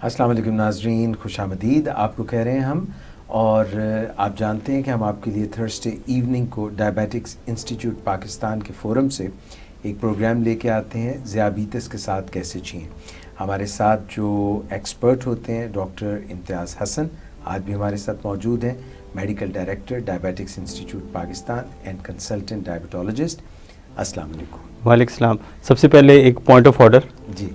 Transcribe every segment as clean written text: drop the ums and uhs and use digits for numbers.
السلام علیکم ناظرین، خوش آمدید آپ کو کہہ رہے ہیں ہم، اور آپ جانتے ہیں کہ ہم آپ کے لیے تھرسڈے ایوننگ کو ڈائبیٹکس انسٹیٹیوٹ پاکستان کے فورم سے ایک پروگرام لے کے آتے ہیں، ذیابیطس کے ساتھ کیسے جئیں۔ ہمارے ساتھ جو ایکسپرٹ ہوتے ہیں ڈاکٹر امتیاز حسن آج بھی ہمارے ساتھ موجود ہیں، medical director diabetics institute Pakistan and consultant diabetologist. السلام علیکم۔ وعلیکم السلام۔ سب سے پہلے ایک پوائنٹ آف آرڈر، جی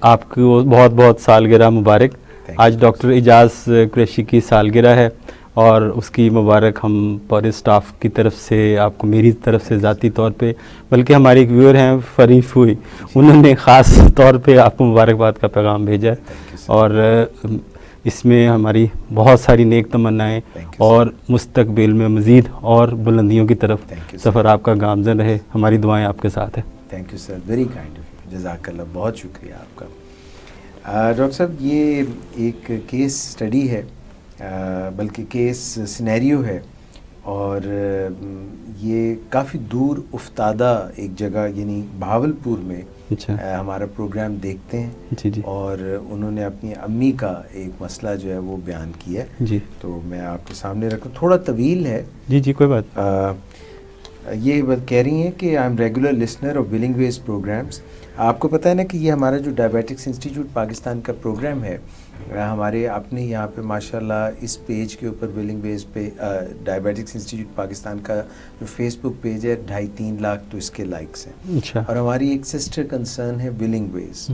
آپ کو بہت بہت سالگرہ مبارک۔ آج ڈاکٹر اعجاز قریشی کی سالگرہ ہے اور اس کی مبارک ہم پورے سٹاف کی طرف سے، آپ کو میری طرف سے ذاتی طور پہ، بلکہ ہماری ایک ویور ہیں فریف ہوئی، انہوں نے خاص طور پہ آپ کو مبارکباد کا پیغام بھیجا ہے، اور اس میں ہماری بہت ساری نیک تمنائیں اور مستقبل میں مزید اور بلندیوں کی طرف سفر آپ کا گامزن رہے، ہماری دعائیں آپ کے ساتھ ہیں۔ Thank you sir, very kind of you, جزاک اللہ، بہت شکریہ آپ کا۔ ڈاکٹر صاحب، یہ ایک کیس سٹڈی ہے، بلکہ کیس سینیریو ہے، اور یہ کافی دور افتادہ ایک جگہ یعنی بہاولپور میں ہمارا پروگرام دیکھتے ہیں، جی اور انہوں نے اپنی امی کا ایک مسئلہ جو ہے وہ بیان کیا ہے، جی، تو میں آپ کے سامنے رکھوں، تھوڑا طویل ہے۔ جی کوئی بات۔ یہ کہہ رہی ہیں کہ I am regular listener of Willing Ways programmes. آپ کو پتہ ہے نا کہ یہ ہمارا جو ڈائبیٹکس انسٹیٹیوٹ پاکستان کا پروگرام ہے، ہمارے اپنے یہاں پہ ماشاءاللہ اس پیج کے اوپر ولنگ ویز پہ ڈائبیٹکس انسٹیٹیوٹ پاکستان کا جو فیس بک پیج ہے 2.5-3 لاکھ تو اس کے لائکس ہیں، اچھا، اور ہماری ایک سسٹر کنسرن ہے ولنگ ویز،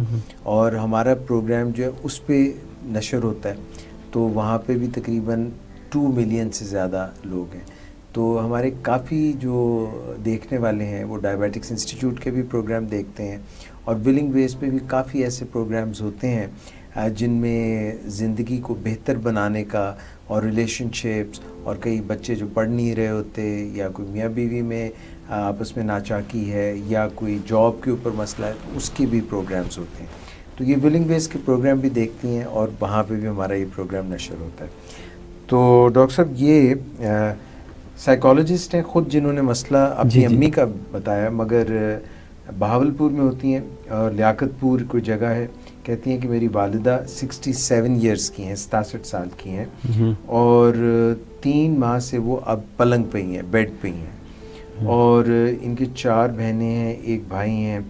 اور ہمارا پروگرام جو ہے اس پہ نشر ہوتا ہے، تو وہاں پہ بھی تقریباً 2 ملین سے زیادہ لوگ ہیں، تو ہمارے کافی جو دیکھنے والے ہیں وہ ڈائبیٹکس انسٹیٹیوٹ کے بھی پروگرام دیکھتے ہیں، اور ولنگ ویز پہ بھی کافی ایسے پروگرامز ہوتے ہیں جن میں زندگی کو بہتر بنانے کا، اور ریلیشن شپس، اور کئی بچے جو پڑھ نہیں رہے ہوتے، یا کوئی میاں بیوی میں آپس میں ناچاکی ہے، یا کوئی جاب کے اوپر مسئلہ ہے، تو اس کے بھی پروگرامز ہوتے ہیں، تو یہ ولنگ ویز کے پروگرام بھی دیکھتی ہیں، اور وہاں پہ بھی ہمارا یہ پروگرام نشر ہوتا ہے۔ تو ڈاکٹر صاحب، یہ سائیکالوجسٹ ہیں خود جنہوں نے مسئلہ اپنی امی کا بتایا، مگر بہاولپور میں ہوتی ہیں، اور لیاقت پور کوئی جگہ ہے، کہتی ہیں کہ میری والدہ 67 ایئرس کی ہیں، 67 سال کی ہیں، اور 3 ماہ سے وہ اب پلنگ پہ ہی ہیں، بیڈ پہ ہی ہیں، اور ان کی 4 بہنیں ہیں، 1 بھائی ہیں،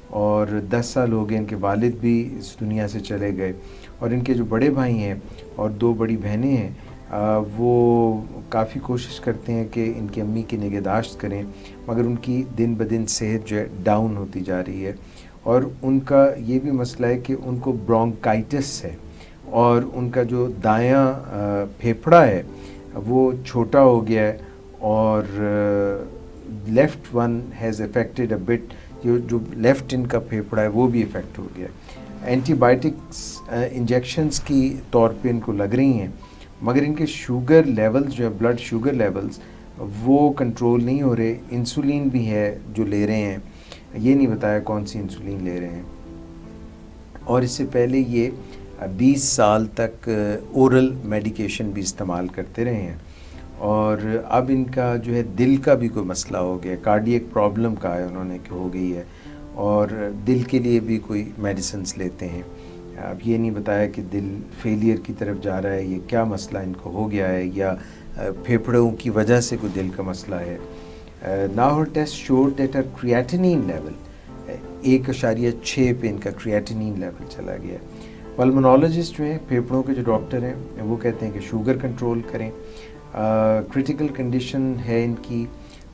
اور 10 سال ہو گئے ان کے والد بھی اس دنیا سے چلے گئے، اور ان کے جو بڑے بھائی ہیں اور 2 بڑی بہنیں ہیں، وہ کافی کوشش کرتے ہیں کہ ان کی امی کی نگہداشت کریں، مگر ان کی دن بدن صحت جو ہے ڈاؤن ہوتی جا رہی ہے، اور ان کا یہ بھی مسئلہ ہے کہ ان کو برونکائٹس ہے، اور ان کا جو دایاں پھیپھڑا ہے وہ چھوٹا ہو گیا ہے، اور left one has affected a but, جو لیفٹ ان کا پھیپھڑا ہے وہ بھی افیکٹ ہو گیا ہے، اینٹی بائیوٹکس انجیکشنز کی طور پہ ان کو لگ رہی ہیں، مگر ان کے شوگر لیولز جو ہے، بلڈ شوگر لیولز وہ کنٹرول نہیں ہو رہے، انسولین بھی ہے جو لے رہے ہیں، یہ نہیں بتایا کون سی انسولین لے رہے ہیں، اور اس سے پہلے یہ 20 سال تک اورل میڈیکیشن بھی استعمال کرتے رہے ہیں، اور اب ان کا جو ہے دل کا بھی کوئی مسئلہ ہو گیا، کارڈیک پرابلم کہا ہے انہوں نے کہ ہو گئی ہے، اور دل کے لیے بھی کوئی میڈیسنز لیتے ہیں، اب یہ نہیں بتایا کہ دل فیلئر کی طرف جا رہا ہے، یہ کیا مسئلہ ان کو ہو گیا ہے، یا پھیپھڑوں کی وجہ سے کوئی دل کا مسئلہ ہے۔ Now her test showed that her creatinine level 1.6 پہ ان کا creatinine لیول چلا گیا ہے۔ پلمونالوجسٹ جو ہیں، پھیپھڑوں کے جو ڈاکٹر ہیں، وہ کہتے ہیں کہ شوگر کنٹرول کریں، کرٹیکل کنڈیشن ہے ان کی،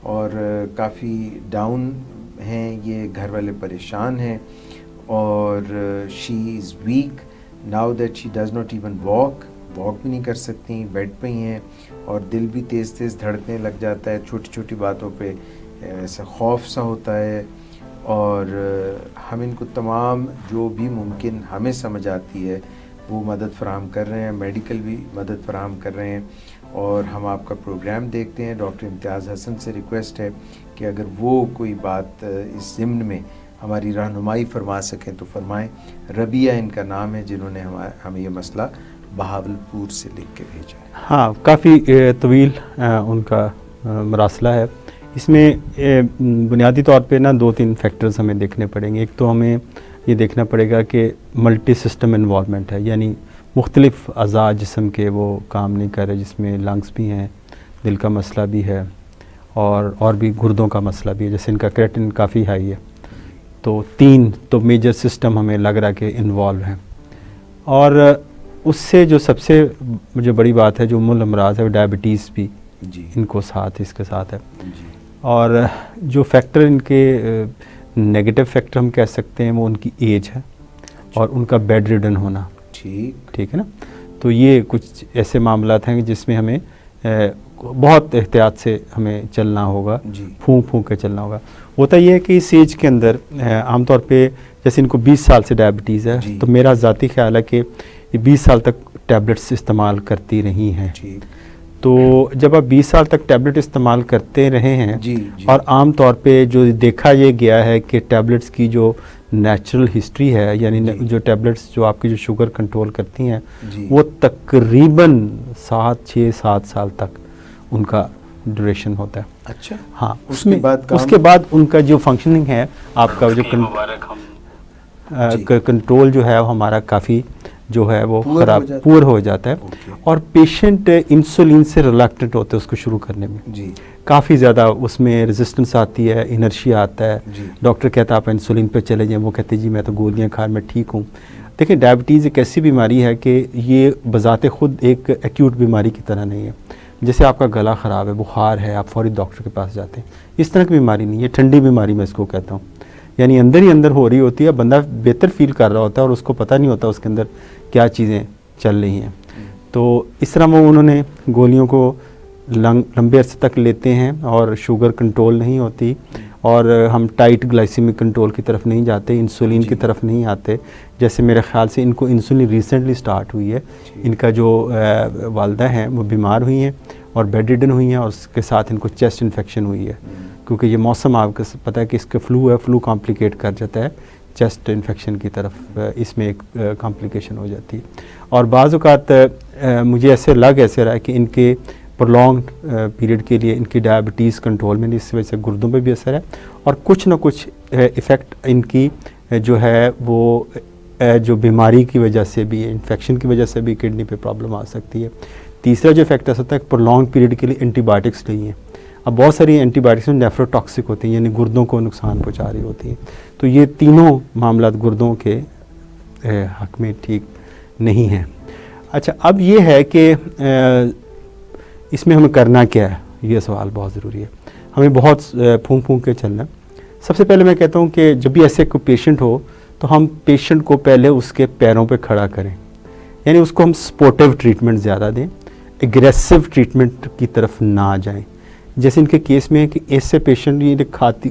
اور کافی ڈاؤن ہیں، یہ گھر والے پریشان ہیں، اور she is weak now that she does not even walk بھی نہیں کر سکتی، بیڈ پہ ہی ہیں، اور دل بھی تیز تیز دھڑکنے لگ جاتا ہے، چھوٹی چھوٹی باتوں پہ ایسا خوف سا ہوتا ہے، اور ہم ان کو تمام جو بھی ممکن ہمیں سمجھ آتی ہے وہ مدد فراہم کر رہے ہیں، میڈیکل بھی مدد فراہم کر رہے ہیں، اور ہم آپ کا پروگرام دیکھتے ہیں۔ ڈاکٹر امتیاز حسن سے ریکویسٹ ہے کہ اگر وہ کوئی بات اس ضمن میں ہماری رہنمائی فرما سکیں تو فرمائیں۔ ربیہ ان کا نام ہے، جنہوں نے ہمیں یہ مسئلہ بہاولپور سے لکھ کے بھیجا ہے۔ ہاں، کافی طویل ان کا مراسلہ ہے، اس میں بنیادی طور پہ 2-3 فیکٹرز ہمیں دیکھنے پڑیں گے۔ ایک تو ہمیں یہ دیکھنا پڑے گا کہ ملٹی سسٹم انوالومنٹ ہے، یعنی مختلف اعضاء جسم کے وہ کام نہیں کر رہے، جس میں لنگس بھی ہیں، دل کا مسئلہ بھی ہے، اور بھی گردوں کا مسئلہ بھی ہے، جیسے ان کا کریٹن کافی ہائی ہے. تو 3 تو میجر سسٹم ہمیں لگ رہا کہ انوالو ہیں. اور اس سے جو سب سے مجھے بڑی بات ہے، جو الامراض ہے، وہ ڈائبٹیز بھی جی ان کو اس کے ساتھ ہے. جی اور جو فیکٹر ان کے نیگیٹو فیکٹر ہم کہہ سکتے ہیں، وہ ان کی ایج ہے اور ان کا بیڈ ریڈن ہونا. ٹھیک ہے نا. تو یہ کچھ ایسے معاملات ہیں جس میں ہمیں بہت احتیاط سے ہمیں چلنا ہوگا، جی پھونک کے چلنا ہوگا. ہوتا یہ ہے کہ اس ایج کے اندر عام طور پہ جیسے ان کو 20 سال سے ڈائبٹیز ہے، جی. تو میرا ذاتی خیال ہے کہ یہ 20 سال تک ٹیبلٹس استعمال کرتی رہی ہیں. ٹھیک. تو جب آپ 20 سال تک ٹیبلٹ استعمال کرتے رہے ہیں، جی اور عام طور پہ جو دیکھا یہ گیا ہے کہ ٹیبلٹس کی جو نیچرل ہسٹری ہے، یعنی جی. جو ٹیبلٹس جو آپ کی جو شوگر کنٹرول کرتی ہیں، جی. وہ تقریباً 6-7 سال تک ان کا ڈیوریشن ہوتا ہے. اچھا. ہاں، اس کے بعد اس کے بعد ان کا جو فنکشننگ ہے، آپ کا جو جی. کنٹرول جو ہے وہ ہمارا کافی جو ہے وہ پور خراب ہو جاتا ہے. پور ہو جاتا ہے. اوکے. اور پیشنٹ انسولین سے ریلیکٹنٹ ہوتے ہیں اس کو شروع کرنے میں. جی کافی زیادہ اس میں ریزسٹنس آتی ہے، انرشیا آتا ہے. جی. ڈاکٹر کہتا ہے آپ انسولین پہ چلے جائیں، وہ کہتے ہیں جی میں تو گولیاں کھا میں ٹھیک ہوں. دیکھیں، ڈائبٹیز ایک ایسی بیماری ہے کہ یہ بذات خود ایک ایکیوٹ بیماری کی طرح نہیں ہے. جیسے آپ کا گلا خراب ہے، بخار ہے، آپ فوری ڈاکٹر کے پاس جاتے ہیں، اس طرح کی بیماری نہیں ہے. ٹھنڈی بیماری میں اس کو کہتا ہوں، یعنی اندر ہی اندر ہو رہی ہوتی ہے، بندہ بہتر فیل کر رہا ہوتا ہے اور اس کو پتہ نہیں ہوتا اس کے اندر کیا چیزیں چل رہی ہیں. تو اس طرح وہ انہوں نے گولیوں کو لمبے عرصے تک لیتے ہیں اور شوگر کنٹرول نہیں ہوتی، اور ہم ٹائٹ گلائسیمک کنٹرول کی طرف نہیں جاتے، انسولین کی طرف نہیں آتے. جیسے میرے خیال سے ان کو انسولین ریسنٹلی سٹارٹ ہوئی ہے. ان کا جو والدہ ہیں وہ بیمار ہوئی ہیں اور بیڈ ریڈن ہوئی ہیں، اور اس کے ساتھ ان کو چیسٹ انفیکشن ہوئی ہے، کیونکہ یہ موسم آپ کو پتہ ہے کہ اس کا فلو ہے، فلو کمپلیکیٹ کر جاتا ہے چیسٹ انفیکشن کی طرف، اس میں ایک کمپلیکیشن ہو جاتی ہے. اور بعض اوقات مجھے ایسے رہا ہے کہ ان کے پرولونگڈ پیریڈ کے لیے ان کی ڈائبٹیز کنٹرول میں نہیں، اس وجہ سے گردوں پہ بھی اثر ہے، اور کچھ نہ کچھ ایفیکٹ ان کی جو ہے وہ جو بیماری کی وجہ سے بھی، انفیکشن کی وجہ سے بھی کڈنی پہ پرابلم آ سکتی ہے. تیسرا جو ایفیکٹ ایسا ہوتا ہے کہ پرولونگ پیریڈ کے لیے اینٹی بایوٹکس نہیں ہیں. اب بہت ساری اینٹی بایوٹکس نیفروٹاکسک ہوتی ہیں، یعنی گردوں کو نقصان پہنچا رہی ہوتی ہیں. تو یہ تینوں معاملات گردوں کے حق میں ٹھیک نہیں ہیں. اچھا، اب یہ ہے کہ اس میں ہمیں کرنا کیا ہے، یہ سوال بہت ضروری ہے. ہمیں بہت پھونک کے چلنا ہے. سب سے پہلے میں کہتا ہوں کہ جب بھی ایسے کوئی پیشنٹ ہو تو ہم پیشنٹ کو پہلے اس کے پیروں پہ کھڑا کریں، یعنی اس کو ہم سپورٹیو ٹریٹمنٹ زیادہ دیں، ایگریسو ٹریٹمنٹ کی طرف نہ جائیں. جیسے ان کے کیس میں ہے کہ ایسے پیشنٹ یہ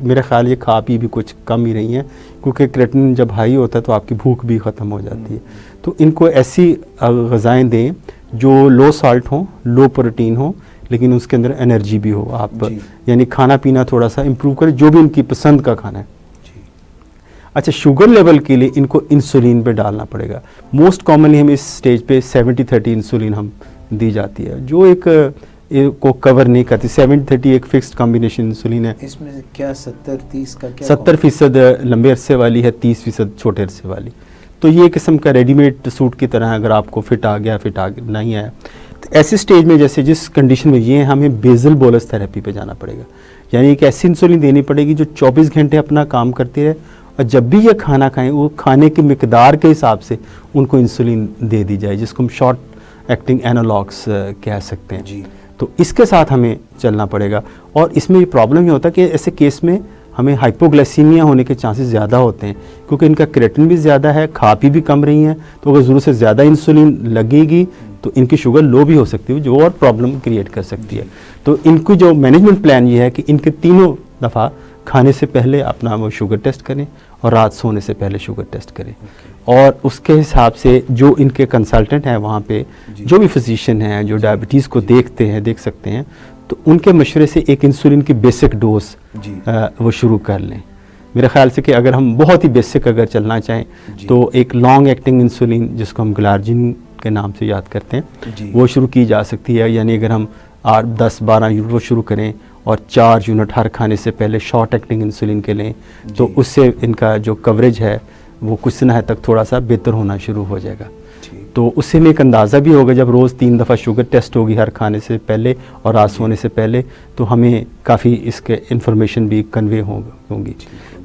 میرا خیال یہ کھا پی بھی کچھ کم ہی رہی ہیں، کیونکہ کریٹن جب ہائی ہوتا ہے تو آپ کی بھوک بھی ختم ہو جاتی ہے. تو ان کو ایسی غذائیں دیں جو لو سالٹ ہوں، لو پروٹین ہوں، لیکن اس کے اندر انرجی بھی ہو. آپ یعنی کھانا پینا تھوڑا سا امپروو کریں، جو بھی ان کی پسند کا کھانا ہے. اچھا، شوگر لیول کے لیے ان کو انسولین پہ ڈالنا پڑے گا. موسٹ کامنلی ہم اس سٹیج پہ 70-30 انسولین ہم دی جاتی ہے، جو ایک کو کور نہیں کرتی. 70-30 ایک فکسڈ کمبینیشن انسولین ہے. اس میں کیا 70-30 کا کیا 70% لمبے عرصے والی ہے، 30% چھوٹے عرصے والی. تو یہ قسم کا ریڈی میڈ سوٹ کی طرح ہے، اگر آپ کو فٹ آ گیا نہیں آیا. تو ایسی سٹیج میں جیسے جس کنڈیشن میں یہ ہمیں بیزل بولس تھراپی پہ جانا پڑے گا. یعنی ایک ایسی انسولین دینی پڑے گی جو 24 گھنٹے اپنا کام کرتی رہے، اور جب بھی یہ کھانا کھائیں وہ کھانے کی مقدار کے حساب سے ان کو انسولین دے دی جائے، جس کو ہم شارٹ ایکٹنگ اینالاگس کہہ سکتے ہیں. جی. تو اس کے ساتھ ہمیں چلنا پڑے گا. اور اس میں یہ پرابلم یہ ہوتا ہے کہ ایسے کیس میں ہمیں ہائپوگلائسیمیا ہونے کے چانسز زیادہ ہوتے ہیں، کیونکہ ان کا کریٹن بھی زیادہ ہے، کھا پی بھی کم رہی ہیں. تو اگر ضرورت سے زیادہ انسولین لگے گی تو ان کی شوگر لو بھی ہو سکتی ہے، جو اور پرابلم کریٹ کر سکتی ہے. تو ان کو جو مینجمنٹ پلان یہ ہے کہ ان کے تینوں دفعہ کھانے سے پہلے اپنا وہ شوگر ٹیسٹ کریں اور رات سونے سے پہلے شوگر ٹیسٹ کریں. اور اس کے حساب سے جو ان کے کنسلٹنٹ ہیں وہاں پہ جو بھی فزیشین ہیں جو ڈائبٹیز کو دیکھ سکتے ہیں، تو ان کے مشورے سے ایک انسولین کی بیسک ڈوز وہ شروع کر لیں. میرے خیال سے کہ اگر ہم بہت ہی بیسک اگر چلنا چاہیں تو ایک لانگ ایکٹنگ انسولین جس کو ہم گلارجین کے نام سے یاد کرتے ہیں وہ شروع کی جا سکتی ہے. یعنی اگر ہم 10-12 یونٹ وہ شروع کریں اور 4 یونٹ ہر کھانے سے پہلے شارٹ ایکٹنگ انسولین کے لیں، تو اس سے ان کا جو کوریج ہے وہ کچھ نہ حد تک تھوڑا سا بہتر ہونا شروع ہو جائے گا. تو اس سے میں ایک اندازہ بھی ہوگا جب روز 3 دفعہ شوگر ٹیسٹ ہوگی ہر کھانے سے پہلے اور رات سونے سے پہلے, تو ہمیں کافی اس کے انفارمیشن بھی کنوے ہوں گی.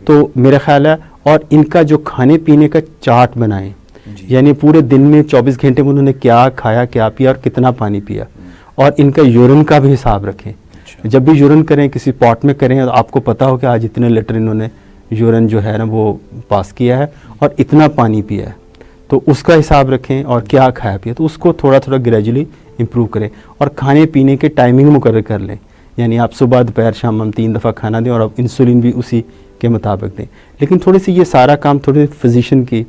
تو میرا خیال ہے, اور ان کا جو کھانے پینے کا چارٹ بنائیں, یعنی پورے دن میں 24 گھنٹے میں انہوں نے کیا کھایا, کیا پیا اور کتنا پانی پیا, اور ان کا یورین کا بھی حساب رکھیں. جب بھی یورین کریں کسی پاٹ میں کریں, آپ کو پتا ہو کہ آج اتنے لیٹر انہوں نے یورین جو ہے نا وہ پاس کیا ہے اور اتنا پانی پیا ہے, تو اس کا حساب رکھیں اور کیا کھایا پیا, تو اس کو تھوڑا تھوڑا گریجولی امپروو کریں. اور کھانے پینے کے ٹائمنگ مقرر کر لیں, یعنی آپ صبح دوپہر شام ہم 3 دفعہ کھانا دیں, اور اب انسولین بھی اسی کے مطابق دیں. لیکن تھوڑی سی یہ سارا کام تھوڑے فزیشین کی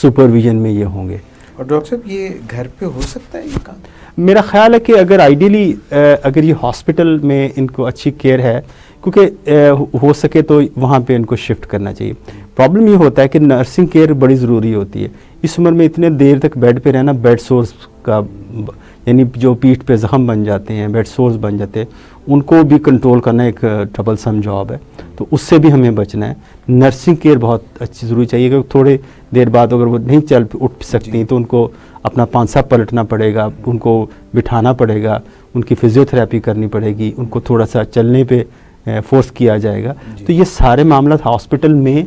سپرویژن میں یہ ہوں گے. اور ڈاکٹر صاحب یہ گھر پہ ہو سکتا ہے یہ کام؟ میرا خیال ہے کہ اگر آئیڈیلی اگر یہ ہاسپٹل میں ان کو اچھی کیئر ہے, کیونکہ ہو سکے تو وہاں پہ ان کو شفٹ کرنا چاہیے. پرابلم یہ ہوتا ہے کہ نرسنگ کیئر بڑی ضروری ہوتی ہے. اس عمر میں اتنے دیر تک بیڈ پہ رہنا, بیڈ سورس کا یعنی جو پیٹھ پہ زخم بن جاتے ہیں, بیڈ سورس بن جاتے ہیں, ان کو بھی کنٹرول کرنا ایک ٹربل سم جاب ہے. تو اس سے بھی ہمیں بچنا ہے. نرسنگ کیئر بہت اچھی ضروری چاہیے کہ تھوڑے دیر بعد اگر وہ نہیں اٹھ سکتی تو ان کو اپنا پانسا پلٹنا پڑے گا, ان کو بٹھانا پڑے گا, ان کی فزیوتھراپی کرنی پڑے گی, ان کو تھوڑا سا چلنے پہ فورس کیا جائے گا. تو یہ سارے معاملات ہاسپٹل میں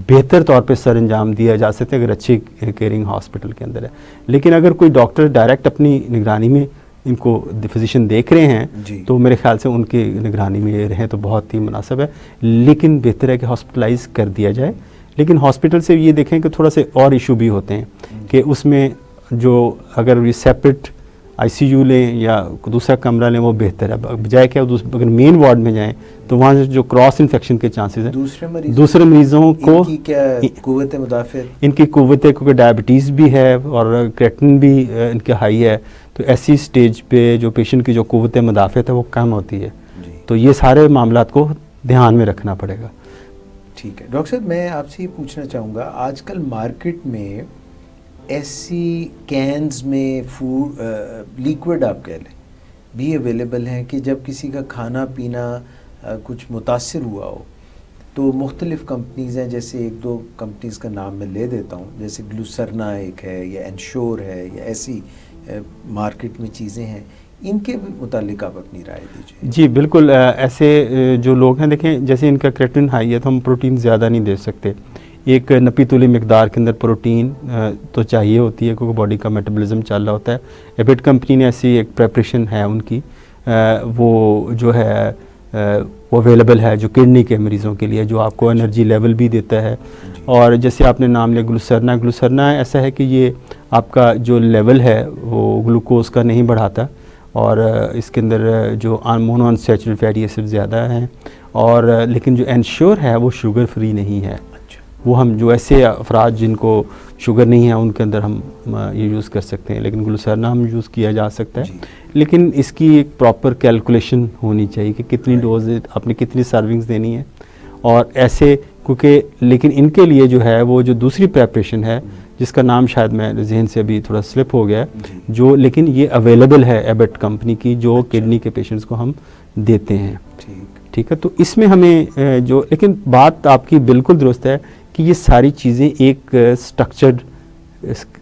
بہتر طور پہ سر انجام دیا جا سکتے ہیں اگر اچھی کیئرنگ ہاسپٹل کے اندر ہے. لیکن اگر کوئی ڈاکٹر ڈائریکٹ اپنی نگرانی میں ان کو فزیشین دیکھ رہے ہیں تو میرے خیال سے ان کی نگرانی میں رہیں تو بہت ہی مناسب ہے. لیکن بہتر ہے کہ ہاسپٹلائز کر دیا جائے. لیکن ہاسپٹل سے یہ دیکھیں کہ تھوڑا سے اور ایشو بھی ہوتے ہیں کہ اس میں جو اگر یہ سیپریٹ آئی سی یو لیں یا دوسرا کمرہ لیں وہ بہتر ہے, بجائے کہ اگر مین وارڈ میں جائیں تو وہاں سے جو کراس انفیکشن کے چانسز ہیں دوسرے مریضوں کو, ان کی کیا قوت مدافعت, ان کی قوت, کیونکہ ڈائبٹیز بھی ہے اور کریٹن بھی ان کے ہائی ہے, تو ایسی سٹیج پہ جو پیشنٹ کی جو قوت مدافعت ہے وہ کم ہوتی ہے. تو یہ سارے معاملات کو دھیان میں رکھنا پڑے گا. ٹھیک ہے ڈاکٹر صاحب, میں آپ سے یہ پوچھنا چاہوں گا, آج کل مارکیٹ میں ایسی کینز میں فوڈ لیکوڈ آپ کہہ لیں بھی اویلیبل ہیں کہ جب کسی کا کھانا پینا کچھ متاثر ہوا ہو تو مختلف کمپنیز ہیں, جیسے 1-2 کمپنیز کا نام میں لے دیتا ہوں, جیسے گلوسرنا ایک ہے یا انشور ہے, یا ایسی مارکیٹ میں چیزیں ہیں, ان کے متعلق آپ اپنی رائے دیجیے. جی بالکل, ایسے جو لوگ ہیں دیکھیں جیسے ان کا کریٹن ہائی ہے تو ہم پروٹین زیادہ نہیں دے سکتے. ایک نپی تولی مقدار کے اندر پروٹین تو چاہیے ہوتی ہے کیونکہ باڈی کا میٹابولزم چل رہا ہوتا ہے. ایبٹ کمپنی نے ایسی ایک پریپریشن ہے ان کی, وہ جو ہے وہ اویلیبل ہے جو کڈنی کے مریضوں کے لیے, جو آپ کو انرجی لیول بھی دیتا ہے. اور جیسے آپ نے نام لیا گلوسرنا ایسا ہے کہ یہ آپ کا جو لیول ہے وہ گلوکوز کا نہیں بڑھاتا, اور اس کے اندر جو مونو انسیچوریٹڈ فیٹی ایسڈ زیادہ ہیں, اور لیکن جو انشور ہے وہ شوگر فری نہیں ہے. وہ ہم جو ایسے افراد جن کو شوگر نہیں ہے ان کے اندر ہم یہ یوز کر سکتے ہیں, لیکن گلوسرنا ہم یوز کیا جا سکتا ہے. لیکن اس کی ایک پراپر کیلکولیشن ہونی چاہیے کہ کتنی ڈوز آپ نے کتنی سرونگز دینی ہے, اور ایسے کیونکہ لیکن ان کے لیے جو ہے وہ جو دوسری پریپریشن ہے جس کا نام شاید میں ذہن سے ابھی تھوڑا سلپ ہو گیا ہے, جو لیکن یہ اویلیبل ہے ایبٹ کمپنی کی, جو کڈنی کے پیشنٹس کو ہم دیتے ہیں. ٹھیک ہے, تو اس میں ہمیں جو, لیکن بات آپ کی بالکل درست ہے کہ یہ ساری چیزیں ایک سٹرکچرڈ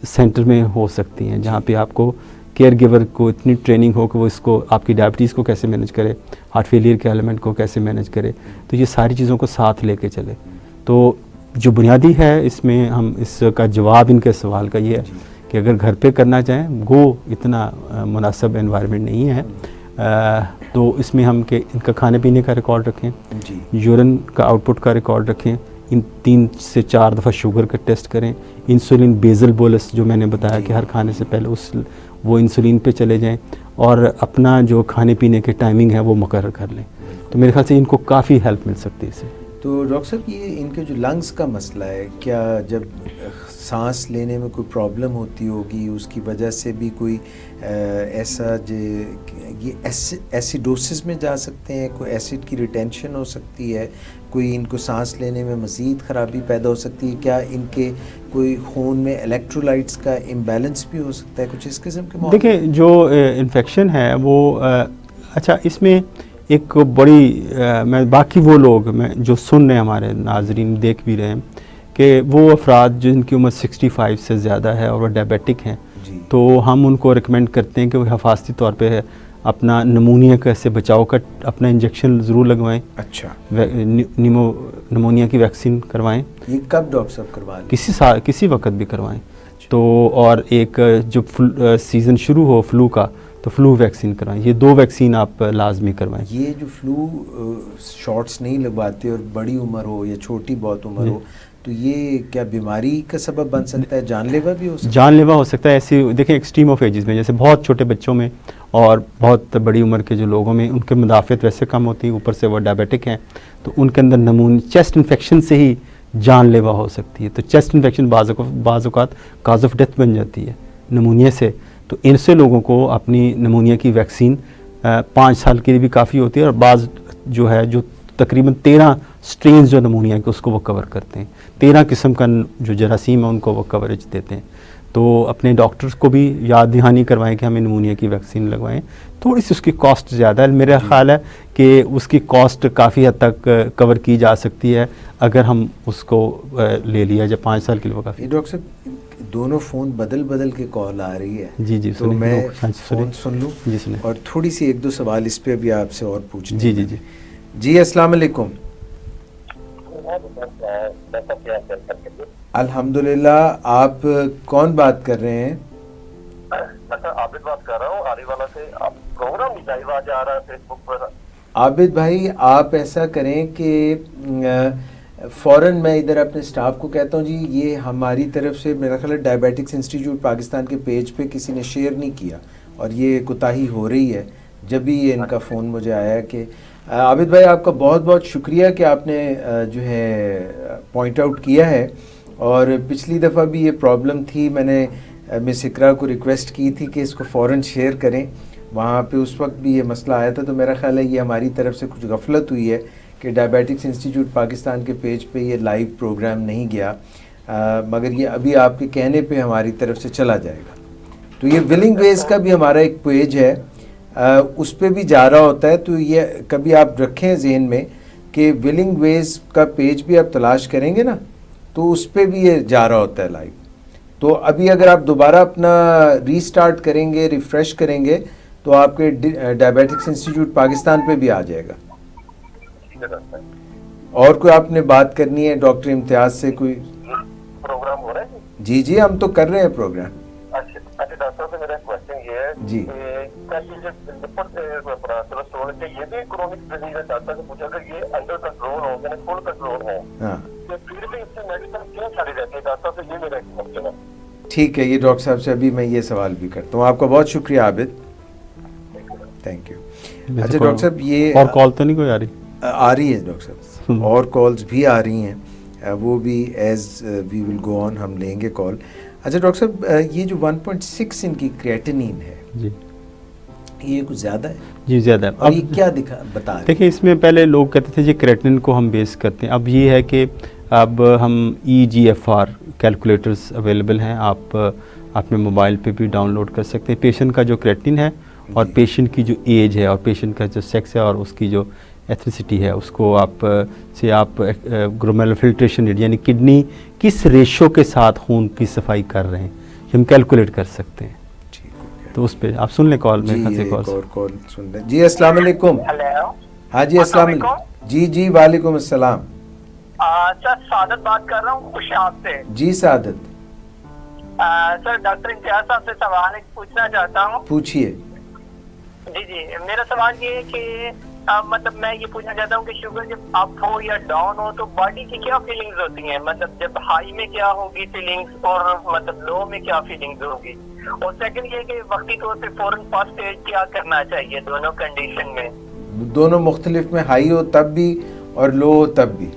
سینٹر میں ہو سکتی ہیں جہاں پہ آپ کو کیئر گیور کو اتنی ٹریننگ ہو کہ وہ اس کو آپ کی ڈائبٹیز کو کیسے مینیج کرے, ہارٹ فیلئر کے ایلیمنٹ کو کیسے مینیج کرے, تو یہ ساری چیزوں کو ساتھ لے کے چلے. تو جو بنیادی ہے اس میں ہم اس کا جواب ان کے سوال کا یہ ہے کہ اگر گھر پہ کرنا چاہیں گو اتنا مناسب انوائرمنٹ نہیں ہے, تو اس میں ہم کہ ان کا کھانے پینے کا ریکارڈ رکھیں, یورین کا آؤٹ پٹ کا ریکارڈ رکھیں, ان 3 سے 4 دفعہ شوگر کا ٹیسٹ کریں, انسولین بیزل بولس جو میں نے بتایا کہ ہر کھانے سے پہلے وہ انسولین پہ چلے جائیں, اور اپنا جو کھانے پینے کے ٹائمنگ ہے وہ مقرر کر لیں. تو میرے خیال سے ان کو کافی ہیلپ مل سکتی ہے اس سے. تو ڈاکٹر صاحب یہ ان کے جو لنگس کا مسئلہ ہے, کیا جب سانس لینے میں کوئی پرابلم ہوتی ہوگی اس کی وجہ سے بھی کوئی ایسا یہ ایسیڈوسس میں جا سکتے ہیں, کوئی ایسڈ کی ریٹینشن ہو سکتی ہے, کوئی ان کو سانس لینے میں مزید خرابی پیدا ہو سکتی ہے, کیا ان کے کوئی خون میں الیکٹرولائٹس کا امبیلنس بھی ہو سکتا ہے, کچھ اس قسم کے معاملے؟ دیکھیں جو انفیکشن ہے وہ اچھا اس میں ایک بڑی میں باقی وہ لوگ میں جو سن رہے ہیں ہمارے ناظرین دیکھ بھی رہے ہیں کہ وہ افراد جن کی عمر 65 سے زیادہ ہے اور وہ ڈائبیٹک ہیں, تو ہم ان کو ریکمینڈ کرتے ہیں کہ وہ حفاظتی طور پہ اپنا نمونیا کا سے بچاؤ کا اپنا انجیکشن ضرور لگوائیں. اچھا. نمونیا کی ویکسین کروائیں. یہ کب ڈاکٹر صاحب کروا لیں؟ کسی وقت بھی کروائیں. تو اور ایک جب سیزن شروع ہو فلو کا تو فلو ویکسین کروائیں. یہ 2 ویکسین آپ لازمی کروائیں. یہ جو فلو شاٹس نہیں لگواتے اور بڑی عمر ہو یا چھوٹی بہت عمر ہو تو یہ کیا بیماری کا سبب بن سکتا ہے؟ جان لیوا بھی ہو سکتا ہے؟ جان لیوا ہو سکتا ہے. ایسی دیکھیں ایکسٹریم آف ایجز میں جیسے بہت چھوٹے بچوں میں اور بہت بڑی عمر کے جو لوگوں میں ان کے مدافعت ویسے کم ہوتی ہے, اوپر سے وہ ڈائبیٹک ہیں تو ان کے اندر چیسٹ انفیکشن سے ہی جان لیوا ہو سکتی ہے. تو چیسٹ انفیکشن بعض اوقات کاز آف ڈیتھ بن جاتی ہے نمونیا سے. تو ان سے لوگوں کو اپنی نمونیا کی ویکسین 5 سال کے لیے بھی کافی ہوتی ہے, اور بعض جو ہے جو تقریباً 13 سٹرینز جو نمونیا کے اس کو وہ کور کرتے ہیں, 13 قسم کا جو جراثیم ہے ان کو وہ کوریج دیتے ہیں. تو اپنے ڈاکٹرز کو بھی یاد دہانی کروائیں کہ ہمیں نمونیا کی ویکسین لگوائیں. تھوڑی سی اس کی کاسٹ زیادہ ہے, میرا خیال ہے کہ اس کی کاسٹ کافی حد تک کور کی جا سکتی ہے اگر ہم اس کو لے لیا جائے 5 سال کے لیے. وہ کافی. ڈاکٹر صاحب دونوں فون بدل کے کال آ رہی ہے. جی تو میں فون سن لوں اور تھوڑی سی 1-2 سوال اس پہ بھی آپ سے اور پوچھنے. جی السلام علیکم. الحمدللہ. آپ کون بات کر رہے ہیں؟ عابد بات کر رہا ہوں آری والا سے. آپ پروگرام لائیو آج آ رہا ہے فیس بک پر. عابد بھائی آپ ایسا کریں کہ فوراً میں ادھر اپنے سٹاف کو کہتا ہوں جی یہ ہماری طرف سے میرا خیال ہے ڈائبیٹکس انسٹیٹیوٹ پاکستان کے پیج پہ کسی نے شیئر نہیں کیا اور یہ کوتاہی ہو رہی ہے. جب بھی یہ ان کا فون مجھے آیا کہ عابد بھائی آپ کا بہت بہت شکریہ کہ آپ نے جو ہے پوائنٹ آؤٹ کیا ہے. اور پچھلی دفعہ بھی یہ پرابلم تھی, میں نے مس اقرا کو ریکویسٹ کی تھی کہ اس کو فوراً شیئر کریں, وہاں پہ اس وقت بھی یہ مسئلہ آیا تھا. تو میرا خیال ہے یہ ہماری طرف سے کچھ غفلت ہوئی ہے کہ ڈائبیٹکس انسٹیٹیوٹ پاکستان کے پیج پہ یہ لائیو پروگرام نہیں گیا, مگر یہ ابھی آپ کے کہنے پہ ہماری طرف سے چلا جائے گا. تو یہ ولنگ ویز کا بھی ہمارا ایک پیج ہے, اس پہ بھی جا رہا ہوتا ہے. تو یہ کبھی آپ رکھیں ذہن میں کہ ولنگ ویز کا پیج بھی آپ تلاش کریں گے نا تو اس پہ بھی یہ جا رہا ہوتا ہے لائیو. تو ابھی اگر آپ دوبارہ اپنا ری سٹارٹ کریں گے, ریفریش کریں گے تو آپ کے ڈائبیٹکس انسٹیٹیوٹ پاکستان پہ بھی آ جائے گا. اور کوئی آپ نے بات کرنی ہے ڈاکٹر امتیاز سے؟ کوئی پروگرام ہو رہا ہے؟ جی ہم تو کر رہے ہیں پروگرام. اچھا ڈاکٹر سے میرا کوشچن یہ ہے جی یہ بھی کرونک ڈیزیز ہے. ڈاکٹر سے پوچھا کہ یہ انڈر کنٹرول ہو یعنی فل کنٹرول ہو تو پھر بھی اس کی میڈیسن کیوں چلی جاتی ہے؟ ڈاکٹر سے یہ میرا کوشچن ہے. ٹھیک ہے, یہ ڈاکٹر صاحب سے ابھی میں یہ سوال بھی کرتا ہوں. آپ کا بہت شکریہ عابد, تھینک یو. اچھا ڈاکٹر صاحب یہ اور کال تو نہیں کوئی آ رہی ہے ڈاکٹر صاحب, اور کالز بھی آ رہی ہیں, وہ بھی ایز وی ول گو آن ہم لیں گے کال. اچھا ڈاکٹر صاحب یہ جو 1.6 ان کی کریٹنین ہے جی یہ کچھ زیادہ ہے؟ جی زیادہ ہے. اور یہ کیا بتا رہے ہیں؟ دیکھیں اس میں پہلے لوگ کہتے تھے یہ کریٹنین کو ہم بیس کرتے ہیں, اب یہ ہے کہ اب ہم EGFR کیلکولیٹرز اویلیبل ہیں, آپ اپنے موبائل پہ بھی ڈاؤن لوڈ کر سکتے ہیں. پیشنٹ کا جو کریٹنین ہے اور پیشنٹ کی جو ایج ہے اور پیشنٹ کا جو سیکس ہے اور اس کی جو ایتھنیسٹی ہے اس کو آپ گرومیرولر فلٹریشن ریٹ یعنی کڈنی کس ریشو کے ساتھ خون کی صفائی کر رہے ہیں یہ ہم کیلکولیٹ کر سکتے ہیں. تو اس پہ آپ سن لیں کال میں کال سن لیں. جی السلام علیکم. ہاں جی السلام علیکم. جی وعلیکم السلام. سر سعادت بات کر رہا ہوں خوشاب سے. جی سعادت. سر ڈاکٹر امتیاز صاحب سے سوال پوچھنا چاہتا ہوں. پوچھیے. جی میرا سوال یہ ہے کہ مطلب میں یہ پوچھنا چاہتا ہوں کہ شوگر جب اپ ہو یا ڈاؤن ہو تو باڈی کی کیا فیلنگز ہوتی ہیں؟ مطلب جب ہائی میں کیا ہوگی فیلنگز اور مطلب لو میں کیا فیلنگز ہوگی؟ اور سیکنڈ یہ کہ وقتی طور پہ فوراً فرسٹ ایڈ کیا کرنا چاہیے دونوں کنڈیشن میں؟ دونوں مختلف میں, ہائی ہو تب بھی اور لو ہو تب بھی.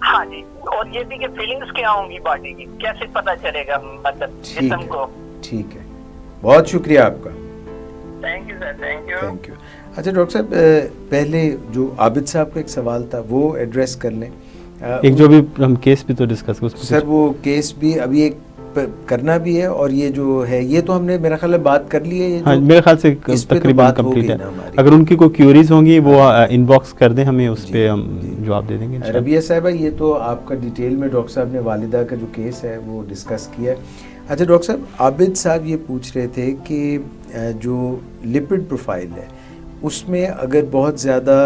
ہاں جی, اور یہ بھی کہ فیلنگز کیا ہوں گی باڈی کی, کیسے پتہ چلے گا مطلب جسم کو؟ ٹھیک ہے, بہت شکریہ آپ کا. Thank you sir. Thank you. اچھا ڈاکٹر صاحب پہلے جو عابد صاحب کا ایک سوال تھا وہ ایڈریس کر لیں. ایک جو بھی ہم کیس بھی تو ڈسکس کر سر, وہ کیس بھی ابھی ایک کرنا بھی ہے اور یہ جو ہے یہ تو ہم نے میرا خیال ہے بات کر لی ہے. ہاں میرے خیال سے تقریباً کمپلیٹ ہے. اگر ان کی کوئی کیوریز ہوں گی وہ ان باکس کر دیں ہمیں, اس پہ ہم جواب دے دیں گے. ربیہ صاحبہ یہ تو آپ کا ڈیٹیل میں ڈاکٹر صاحب نے والدہ کا جو کیس ہے وہ ڈسکس کیا ہے. اچھا ڈاکٹر صاحب، عابد صاحب یہ پوچھ رہے تھے کہ جو لپڈ پروفائل ہے اس میں اگر بہت زیادہ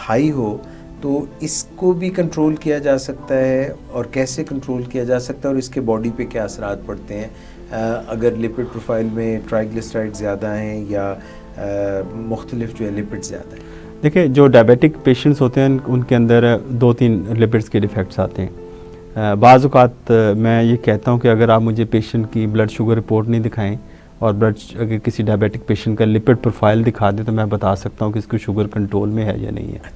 ہائی ہو تو اس کو بھی کنٹرول کیا جا سکتا ہے، اور کیسے کنٹرول کیا جا سکتا ہے، اور اس کے باڈی پہ کیا اثرات پڑتے ہیں اگر لپڈ پروفائل میں ٹرائیگلیسرائڈ زیادہ ہیں یا مختلف جو ہے لپڈ زیادہ ہیں؟ دیکھیں، جو ڈائبیٹک پیشنٹس ہوتے ہیں ان کے اندر 2-3 لپڈس کے ڈیفیکٹس آتے ہیں. بعض اوقات میں یہ کہتا ہوں کہ اگر آپ مجھے پیشنٹ کی بلڈ شوگر رپورٹ نہیں دکھائیں اور اگر کسی ڈائبیٹک پیشنٹ کا لپڈ پروفائل دکھا دیں تو میں بتا سکتا ہوں کہ اس کی شوگر کنٹرول میں ہے یا نہیں ہے.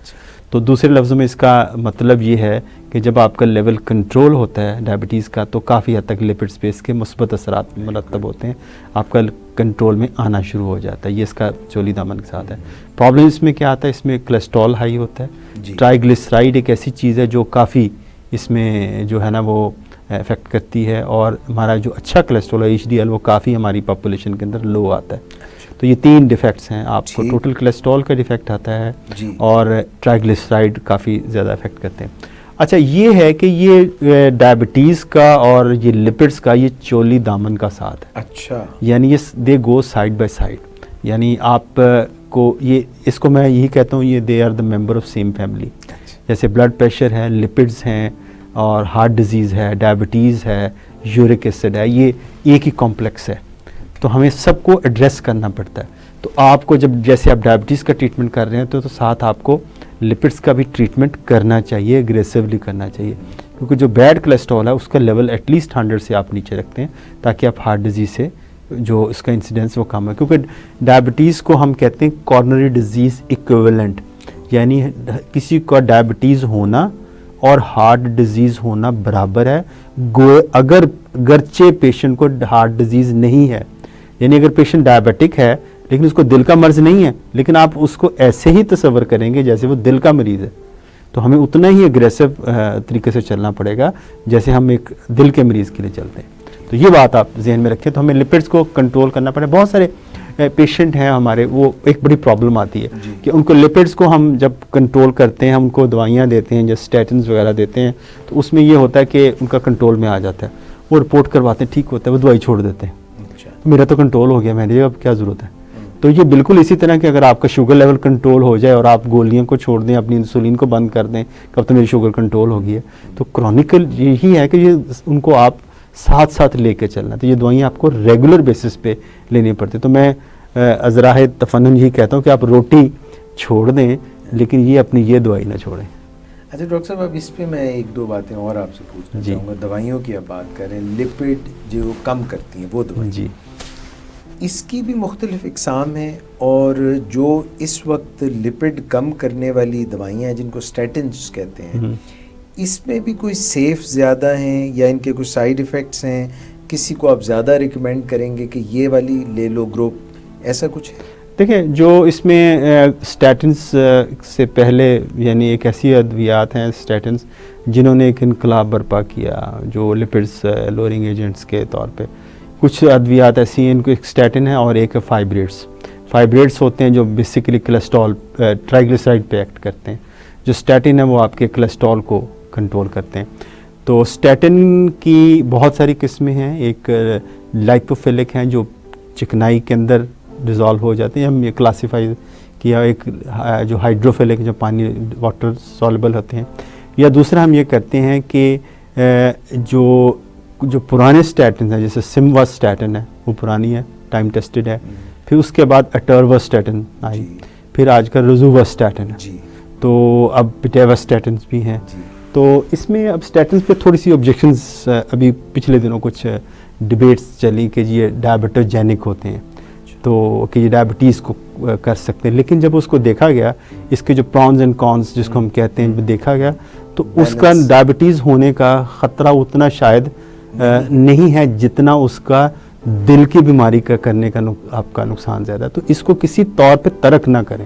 تو دوسرے لفظوں میں اس کا مطلب یہ ہے کہ جب آپ کا لیول کنٹرول ہوتا ہے ڈائبٹیز کا تو کافی حد تک لپڈس پہ اس کے مثبت اثرات مرتب ہوتے ہیں، آپ کا کنٹرول میں آنا شروع ہو جاتا ہے. یہ اس کا چولی دامن کے ساتھ ہے. پرابلم اس میں کیا آتا ہے، اس میں کولیسٹرول ہائی ہوتا ہے. ٹرائیگلیسرائڈ ایک ایسی چیز ہے جو کافی اس میں جو ہے نا وہ افیکٹ کرتی ہے، اور ہمارا جو اچھا کولیسٹرول ہے HDL وہ کافی ہماری پاپولیشن کے اندر لو آتا ہے. تو یہ 3 ڈیفیکٹس ہیں. آپ کو ٹوٹل کولیسٹرول کا ڈیفیکٹ آتا ہے اور ٹرائیگلیسرائڈ کافی زیادہ افیکٹ کرتے ہیں. اچھا یہ ہے کہ یہ ڈائبٹیز کا اور یہ لپڈس کا یہ چولی دامن کا ساتھ ہے. اچھا، یعنی یہ دے گو سائڈ بائی سائڈ. یعنی آپ کو یہ اس کو میں یہی کہتا ہوں یہ they are the member of same family. جیسے بلڈ پریشر ہے، لپڈس ہیں، اور ہارٹ ڈیزیز ہے، ڈائبٹیز ہے، یورک ایسڈ ہے، یہ ایک ہی کمپلیکس ہے. تو ہمیں سب کو ایڈریس کرنا پڑتا ہے. تو آپ کو جب جیسے آپ ڈائبٹیز کا ٹریٹمنٹ کر رہے ہیں تو ساتھ آپ کو لپڈس کا بھی ٹریٹمنٹ کرنا چاہیے، اگریسولی کرنا چاہیے. کیونکہ جو بیڈ کولیسٹرول ہے اس کا لیول ایٹ لیسٹ 100 سے آپ نیچے رکھتے ہیں تاکہ آپ ہارٹ ڈیزیز سے جو اس کا انسیڈنس وہ کم ہے. کیونکہ ڈائبٹیز کو ہم کہتے ہیں کارنری ڈیزیز ایکویولنٹ، یعنی کسی کا ڈائبٹیز ہونا اور ہارٹ ڈیزیز ہونا برابر ہے. اگر گرچہ پیشنٹ کو ہارٹ ڈیزیز نہیں ہے، یعنی اگر پیشنٹ ڈائبیٹک ہے لیکن اس کو دل کا مرض نہیں ہے، لیکن آپ اس کو ایسے ہی تصور کریں گے جیسے وہ دل کا مریض ہے، تو ہمیں اتنا ہی اگریسو طریقے سے چلنا پڑے گا جیسے ہم ایک دل کے مریض کے لیے چلتے ہیں. تو یہ بات آپ ذہن میں رکھیں. تو ہمیں لپڈس کو کنٹرول کرنا پڑے. بہت سارے پیشنٹ ہیں ہمارے، وہ ایک بڑی پرابلم آتی ہے کہ ان کو لپڈس کو ہم جب کنٹرول کرتے ہیں، ہم ان کو دوائیاں دیتے ہیں جیسے اسٹیٹنز وغیرہ دیتے ہیں، تو اس میں یہ ہوتا ہے کہ ان کا کنٹرول میں آ جاتا ہے. وہ رپورٹ کرواتے ہیں، ٹھیک ہوتا ہے، وہ دوائی چھوڑ دیتے ہیں. میرا تو کنٹرول ہو گیا، میں نے اب کیا ضرورت ہے. تو یہ بالکل اسی طرح کہ اگر آپ کا شوگر لیول کنٹرول ہو جائے اور آپ گولیاں کو چھوڑ دیں، اپنی انسولین کو بند کر دیں کہ اب تو میری شوگر کنٹرول ہو گئی ہے، تو کرونیکل یہی ہے کہ یہ ان کو آپ ساتھ ساتھ لے کے چلنا. تو یہ دوائیاں آپ کو ریگولر بیسس پہ لینی پڑتی. تو میں ازراہ تفنن یہی کہتا ہوں کہ آپ روٹی چھوڑ دیں لیکن یہ اپنی یہ دوائی نہ چھوڑیں. اچھا ڈاکٹر صاحب، اب اس پہ میں 1-2 باتیں اور آپ سے پوچھنا چاہوں گا. دوائیوں کی اب بات کریں، لپڈ جو کم کرتی ہیں وہ دوائی، اس کی بھی مختلف اقسام ہیں، اور جو اس وقت لپڈ کم کرنے والی دوائیاں ہیں جن کو اسٹیٹنز کہتے ہیں، اس میں بھی کوئی سیف زیادہ ہیں یا ان کے کچھ سائیڈ ایفیکٹس ہیں؟ کسی کو آپ زیادہ ریکمینڈ کریں گے کہ یہ والی لے لو گروپ، ایسا کچھ ہے؟ دیکھیں، جو اس میں اسٹیٹنز سے پہلے یعنی ایک ایسی ادویات ہیں اسٹیٹنز جنہوں نے ایک انقلاب برپا کیا جو لپڈس لورنگ ایجنٹس کے طور پہ. کچھ ادویات ایسی ہیں، ان کو ایک اسٹیٹن ہے اور ایک فائبریٹس ہوتے ہیں جو بیسیکلی کولیسٹرول ٹرائیگلیسرائڈ پہ ایکٹ کرتے ہیں. جو اسٹیٹن ہے وہ آپ کے کولیسٹرول کو کنٹرول کرتے ہیں. تو اسٹیٹن کی بہت ساری قسمیں ہیں. ایک لائپوفیلک ہیں جو چکنائی کے اندر ڈیزالو ہو جاتے ہیں، ہم یہ کلاسیفائی کیا. ایک جو ہائیڈروفیلک جو پانی واٹر سالبل ہوتے ہیں. یا دوسرا ہم یہ کرتے ہیں کہ جو پرانے اسٹیٹن ہیں جیسے سمواسٹیٹن ہے وہ پرانی ہے، ٹائم ٹیسٹڈ ہے. پھر اس کے بعد اٹرواسٹیٹن آئی، پھر آج کل روزواسٹیٹن ہے، تو اب پیٹیواسٹیٹنز بھی ہیں. تو اس میں اب اسٹیٹنز پہ تھوڑی سی آبجیکشنز ابھی پچھلے دنوں کچھ ڈبیٹس چلی کہ یہ ڈائبٹوجینک ہوتے ہیں، تو کہ یہ ڈائبٹیز کو کر سکتے ہیں. لیکن جب اس کو دیکھا گیا، اس کے جو پرانز اینڈ کونس جس کو ہم کہتے ہیں دیکھا گیا، تو اس کا ڈائبٹیز ہونے کا خطرہ اتنا شاید نہیں ہے جتنا اس کا دل کی بیماری کا کرنے کا آپ کا نقصان زیادہ ہے. تو اس کو کسی طور پہ ترک نہ کریں،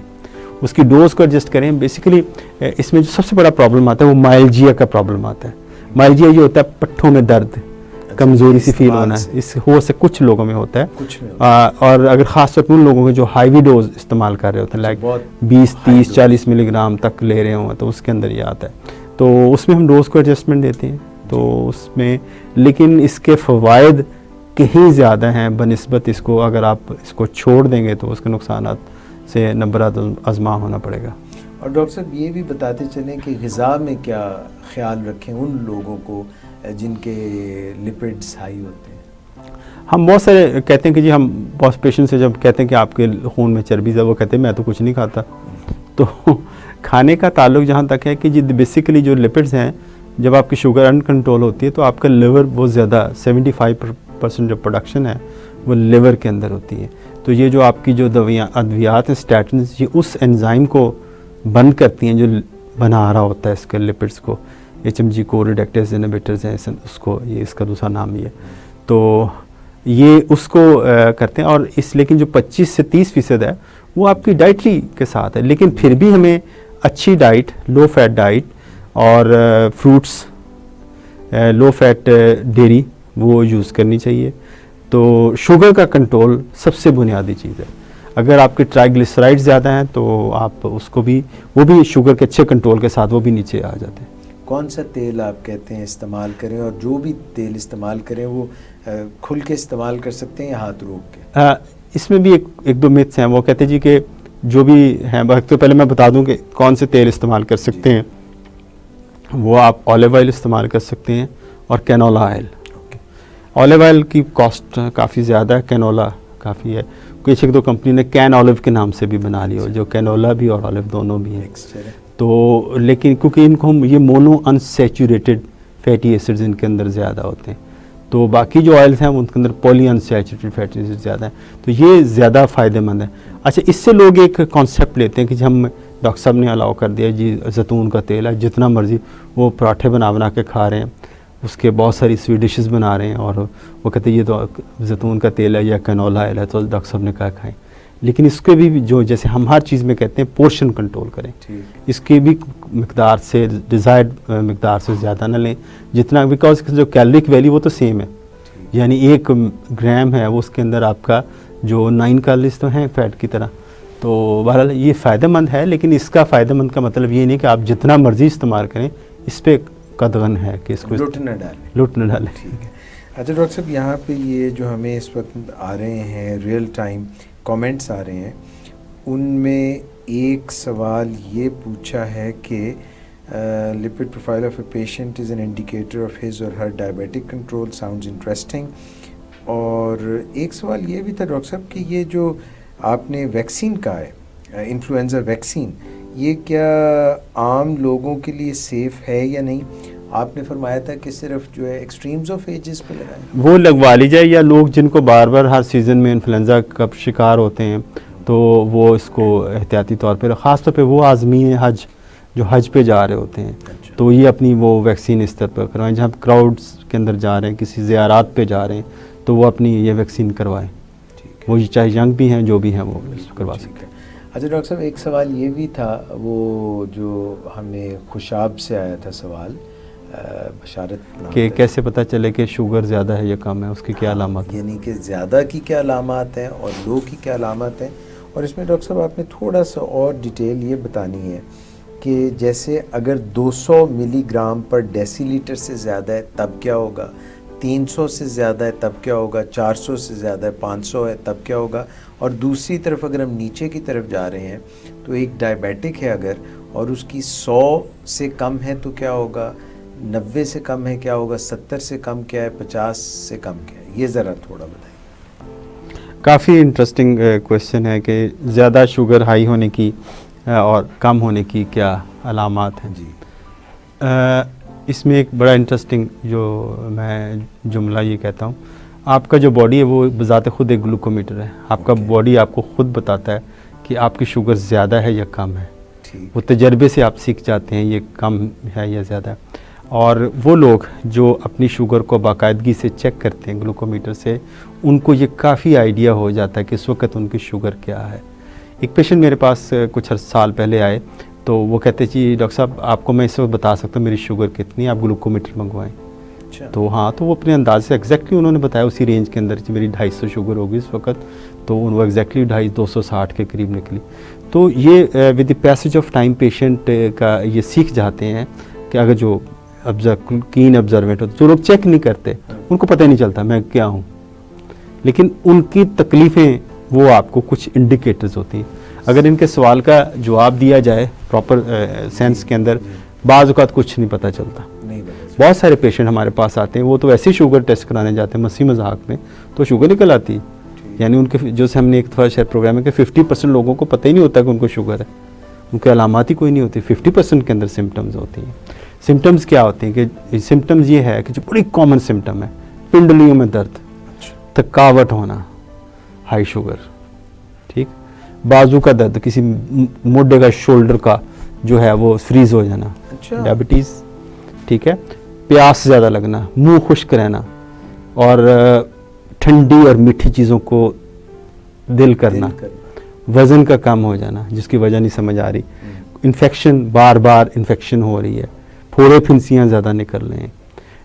اس کی ڈوز کو ایڈجسٹ کریں. بیسیکلی اس میں جو سب سے بڑا پرابلم آتا ہے وہ مائلجیا کا پرابلم آتا ہے. مائلجیا یہ ہوتا ہے پٹھوں میں درد، کمزوری سی فیل ہونا ہے. اس ہو سے کچھ لوگوں میں ہوتا ہے، اور اگر خاص طور پر ان لوگوں کے جو ہائی ڈوز استعمال کر رہے ہوتے ہیں، لائک 20 30 40 ملی گرام تک لے رہے ہوں، تو اس کے اندر یہ آتا ہے. تو اس میں ہم ڈوز کو ایڈجسٹمنٹ دیتے ہیں. تو اس میں لیکن اس کے فوائد کہیں زیادہ ہیں بنسبت اس کو، اگر آپ اس کو چھوڑ دیں گے تو اس کے نقصانات سے نبرات ازما ہونا پڑے گا۔ اور ڈاکٹر صاحب یہ بھی بتاتے چلیں کہ غذا میں کیا خیال رکھیں ان لوگوں کو جن کے لپڈس ہائی ہوتے ہیں؟ ہم بہت سارے کہتے ہیں کہ جی ہم بہت پیشنٹ سے جب کہتے ہیں کہ آپ کے خون میں چربی ہے، وہ کہتے ہیں میں تو کچھ نہیں کھاتا۔ تو کھانے کا تعلق جہاں تک ہے کہ جی بیسیکلی جو لپڈز ہیں، جب آپ کی شوگر ان کنٹرول ہوتی ہے تو آپ کا لیور بہت زیادہ 75% جو پروڈکشن ہے وہ لیور کے اندر ہوتی ہے۔ تو یہ جو آپ کی جو ادویات ہیں اسٹیٹنز، یہ اس انزائم کو بند کرتی ہیں جو بنا رہا ہوتا ہے اس کے لپڈس کو، HMG کو ریڈکٹیز انہیبیٹرز ہیں اس کو، یہ اس کا دوسرا نام یہ ہے۔ تو یہ اس کو کرتے ہیں، اور اس لیکن جو 25 سے 30% ہے وہ آپ کی ڈائٹری کے ساتھ ہے، لیکن پھر بھی ہمیں اچھی ڈائٹ، لو فیٹ ڈائٹ اور فروٹس، لو فیٹ ڈیری وہ یوز کرنی چاہیے۔ تو شوگر کا کنٹرول سب سے بنیادی چیز ہے۔ اگر آپ کے ٹرائیگلیسرائڈ زیادہ ہیں تو آپ اس کو بھی، وہ بھی شوگر کے اچھے کنٹرول کے ساتھ وہ بھی نیچے آ جاتے ہیں۔ کون سا تیل آپ کہتے ہیں استعمال کریں، اور جو بھی تیل استعمال کریں وہ کھل کے استعمال کر سکتے ہیں یا ہاتھ روک کے؟ اس میں بھی ایک دو میتھس ہیں۔ وہ کہتے ہیں جی کہ جو بھی ہیں، تو پہلے میں بتا دوں کہ کون سے تیل استعمال کر سکتے ہیں۔ وہ آپ آلیو آئل استعمال کر سکتے ہیں اور کینولا آئل۔ آلیو آئل کی کاسٹ کافی زیادہ ہے، کینولا کافی ہے۔ کچھ ایک دو کمپنی نے کین آلیو کے نام سے بھی بنا لی ہو، جو کینولا بھی اور آلیو دونوں بھی ہیں۔ تو لیکن کیونکہ ان کو ہم یہ مونو انسیچوریٹڈ فیٹی ایسڈز ان کے اندر زیادہ ہوتے ہیں، تو باقی جو آئلس ہیں ان کے اندر پولی انسیچوریٹڈ فیٹی ایسڈ زیادہ ہیں، تو یہ زیادہ فائدہ مند ہے۔ اچھا، اس سے لوگ ایک کانسیپٹ لیتے ہیں کہ ہم ڈاکٹر صاحب نے الاؤ کر دیا جی زیتون کا تیل ہے، جتنا مرضی وہ پراٹھے بنا کے کھا رہے ہیں، اس کے بہت ساری سویٹ ڈشز بنا رہے ہیں، اور وہ کہتے ہیں یہ تو زیتون کا تیل ہے یا کینولا آئل ہے، تو ڈاکٹر صاحب نے کہا کھائیں۔ لیکن اس کے بھی جو جیسے ہم ہر چیز میں کہتے ہیں پورشن کنٹرول کریں، اس کی بھی مقدار سے، ڈیزائرڈ مقدار سے زیادہ نہ لیں جتنا، بیکاز جو کیلورک ویلیو وہ تو سیم ہے، یعنی 1 گرام ہے وہ اس کے اندر آپ کا جو 9 کیلوریز تو ہیں فیٹ کی طرح۔ تو بہرحال یہ فائدہ مند ہے، لیکن اس کا فائدہ مند کا مطلب یہ نہیں کہ آپ جتنا مرضی استعمال کریں، اس پہ قدغن ہے کہ اس کو لٹ نہ ڈالیں۔ ٹھیک ہے۔ اچھا ڈاکٹر صاحب، یہاں پہ یہ جو ہمیں اس وقت آ رہے ہیں ریئل ٹائم کامنٹس آ رہے ہیں، ان میں ایک سوال یہ پوچھا ہے کہ lipid profile of a patient is an indicator of his or her diabetic control, sounds interesting۔ اور ایک سوال یہ بھی تھا ڈاکٹر صاحب کہ یہ جو آپ نے ویکسین کہا ہے، انفلوئنزا ویکسین، یہ کیا عام لوگوں کے لیے سیف ہے یا نہیں؟ آپ نے فرمایا تھا کہ صرف جو ہے ایکسٹریمز آف ایجز پہ لگائیں، وہ لگوا لی جائے، یا لوگ جن کو بار بار ہر سیزن میں انفلوئنزا کا شکار ہوتے ہیں تو وہ اس کو احتیاطی طور پہ، خاص طور پہ وہ عازمین حج جو حج پہ جا رہے ہوتے ہیں، تو یہ اپنی وہ ویکسین اس طرح پر کروائیں۔ جہاں کراؤڈز کے اندر جا رہے ہیں، کسی زیارات پہ جا رہے ہیں، تو وہ اپنی یہ ویکسین کروائیں، وہ چاہے ینگ بھی ہیں جو بھی ہیں وہ کروا سکتے ہیں۔ اچھا ڈاکٹر صاحب، ایک سوال یہ بھی تھا، وہ جو ہمیں خوشاب سے آیا تھا سوال، بشارت کہ کیسے پتہ چلے کہ شوگر زیادہ ہے یا کم ہے، اس کی کیا علامات ہیں، یعنی کہ زیادہ کی کیا علامات ہیں اور لو کی کیا علامات ہیں۔ اور اس میں ڈاکٹر صاحب آپ نے تھوڑا سا اور ڈیٹیل یہ بتانی ہے کہ جیسے اگر 200 ملی گرام پر ڈیسی لیٹر سے زیادہ ہے تب کیا ہوگا، 300 سے زیادہ ہے تب کیا ہوگا، 400 سے زیادہ ہے، 500 ہے تب کیا ہوگا، اور دوسری طرف اگر ہم نیچے کی طرف جا رہے ہیں تو ایک ڈائبیٹک ہے اگر، اور اس کی 100 سے کم ہے تو کیا ہوگا، 90 سے کم ہے کیا ہوگا، 70 سے کم کیا ہے، 50 سے کم کیا ہے، یہ ذرا تھوڑا بتائیے۔ کافی انٹرسٹنگ کویشچن ہے کہ زیادہ شوگر ہائی ہونے کی اور کم ہونے کی کیا علامات ہیں۔ جی، اس میں ایک بڑا انٹرسٹنگ جو میں جملہ یہ کہتا ہوں، آپ کا جو باڈی ہے وہ بذات خود ایک گلوکومیٹر ہے، آپ کا باڈی آپ کو خود بتاتا ہے کہ آپ کی شوگر زیادہ ہے یا کم ہے، وہ تجربے سے آپ سیکھ جاتے ہیں یہ کم ہے یا زیادہ ہے۔ اور وہ لوگ جو اپنی شوگر کو باقاعدگی سے چیک کرتے ہیں گلوکومیٹر سے، ان کو یہ کافی آئیڈیا ہو جاتا ہے کہ اس وقت ان کی شوگر کیا ہے۔ ایک پیشنٹ میرے پاس کچھ سال پہلے آئے تو وہ کہتے جی ڈاکٹر صاحب آپ کو میں اس وقت بتا سکتا ہوں میری شوگر کتنی ہے، آپ گلوکومیٹر منگوائیں۔ تو ہاں، تو وہ اپنے انداز سے ایگزیکٹلی انہوں نے بتایا اسی رینج کے اندر کہ میری 250 شوگر ہوگی اس وقت، تو وہ ایگزیکٹلی 260 کے قریب نکلی۔ تو یہ with the passage of time patient کا یہ سیکھ جاتے ہیں کہ اگر جو کین آبزرویٹ ہوتے، جو لوگ چیک نہیں کرتے ان کو پتہ نہیں چلتا میں کیا ہوں، لیکن ان کی تکلیفیں وہ آپ کو کچھ انڈیکیٹرز ہوتی ہیں. اگر ان کے سوال کا جواب دیا جائے پراپر سینس کے اندر, بعض اوقات کچھ نہیں پتہ چلتا. بہت سارے پیشنٹ ہمارے پاس آتے ہیں, وہ تو ویسے ہی شوگر ٹیسٹ کرانے جاتے ہیں مسیح مذاق میں, تو شوگر نکل آتی ہے. یعنی ان کے جو سے ہم نے ایک دفعہ شاید پروگرام ہے کہ 50% لوگوں کو پتہ ہی نہیں ہوتا کہ ان کو شوگر ہے, ان کی علامات ہی کوئی نہیں ہوتی. 50% کے اندر سمٹمز ہوتی ہیں. سمٹمز کیا ہوتے ہیں کہ سمٹمز یہ ہے کہ جو بڑی کامن سمٹم ہے, پنڈلیوں میں درد, تھکاوٹ ہونا, ہائی شوگر, ٹھیک, بازو کا درد, کسی موڈے کا شولڈر کا جو ہے وہ فریز ہو جانا, ڈائبٹیز, ٹھیک ہے, پیاس زیادہ لگنا, منہ خشک رہنا, اور ٹھنڈی اور میٹھی چیزوں کو دل کرنا, وزن کا کم ہو جانا جس کی وجہ نہیں سمجھ آ رہی, انفیکشن, بار بار انفیکشن ہو رہی ہے, پھوڑے پھنسیاں زیادہ نکل رہے ہیں,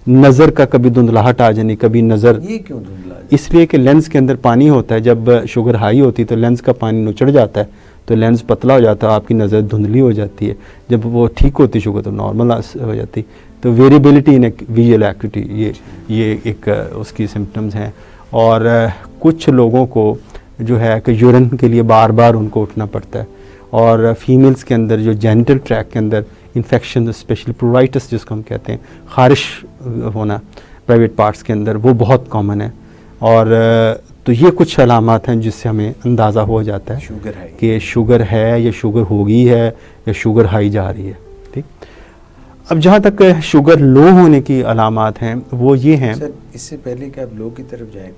نظر کا کبھی دھندلاہٹ آ جانی, کبھی نظر. یہ کیوں دھندلا؟ اس لیے کہ لینس کے اندر پانی ہوتا ہے, جب شوگر ہائی ہوتی ہے تو لینس کا پانی نچڑ جاتا ہے, تو لینس پتلا ہو جاتا ہے, آپ کی نظر دھندلی ہو جاتی ہے. جب وہ ٹھیک ہوتی شوگر تو نارمل ہو جاتی. تو ویریبلٹی ان ویژول ایکٹیویٹی, یہ ایک اس کی سمپٹمز ہیں. اور کچھ لوگوں کو جو ہے کہ یورین کے لیے بار بار ان کو اٹھنا پڑتا ہے. اور فیمیلز کے اندر جو جینیٹل ٹریک کے اندر انفیکشن, اسپیشلی پروائٹس جس کو ہم کہتے ہیں, خارش ہونا پرائیویٹ پارٹس کے اندر, وہ بہت کامن ہے. اور تو یہ کچھ علامات ہیں جس سے ہمیں اندازہ ہو جاتا ہے شوگر ہے کہ شوگر ہے یا شوگر ہوگی ہے یا شوگر ہائی جا رہی ہے. ٹھیک. اب جہاں تک شوگر لو ہونے کی علامات ہیں وہ یہ ہیں. سر اس سے پہلے کہ آپ لو کی طرف جائیں,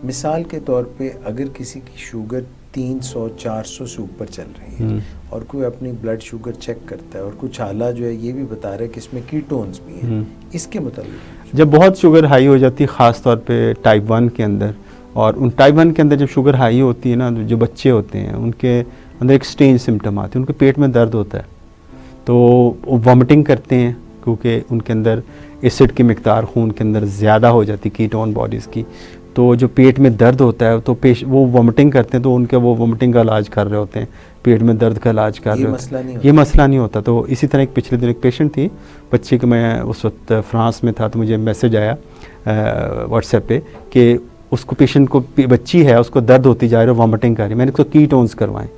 مثال کے طور پہ اگر کسی کی شوگر 300-400 سے اوپر چل رہی ہے اور کوئی اپنی بلڈ شوگر چیک کرتا ہے اور کچھ حالات جو ہے یہ بھی بتا رہا ہے کہ اس میں کیٹونز بھی ہیں, اس کے متعلق جب بہت شوگر ہائی ہو جاتی ہے خاص طور پہ ٹائپ 1 کے اندر, اور ان ٹائپ 1 کے اندر جب شوگر ہائی ہوتی ہے نا, جو بچے ہوتے ہیں ان کے اندر ایک اسٹرینج سمٹم آتے ہیں, ان کے پیٹ میں درد ہوتا ہے, تو وہ وامٹنگ کرتے ہیں کیونکہ ان کے اندر ایسڈ کی مقدار خون کے اندر زیادہ ہو جاتی کیٹون باڈیز کی. تو جو پیٹ میں درد ہوتا ہے تو وہ وامٹنگ کرتے ہیں, تو ان کے وہ وامٹنگ کا علاج کر رہے ہوتے ہیں, پیٹ میں درد کا علاج کر رہے ہوتے ہیں. یہ مسئلہ نہیں ہوتا. تو اسی طرح ایک پچھلے دن ایک پیشنٹ تھی بچے کہ میں اس وقت فرانس میں تھا, تو مجھے میسج آیا واٹس ایپ پہ کہ اس کو پیشنٹ کو بچی ہے, اس کو درد ہوتی جا رہی ہے, وامٹنگ کر رہی ہے, میں نے اس کو کیٹونز کروائیں.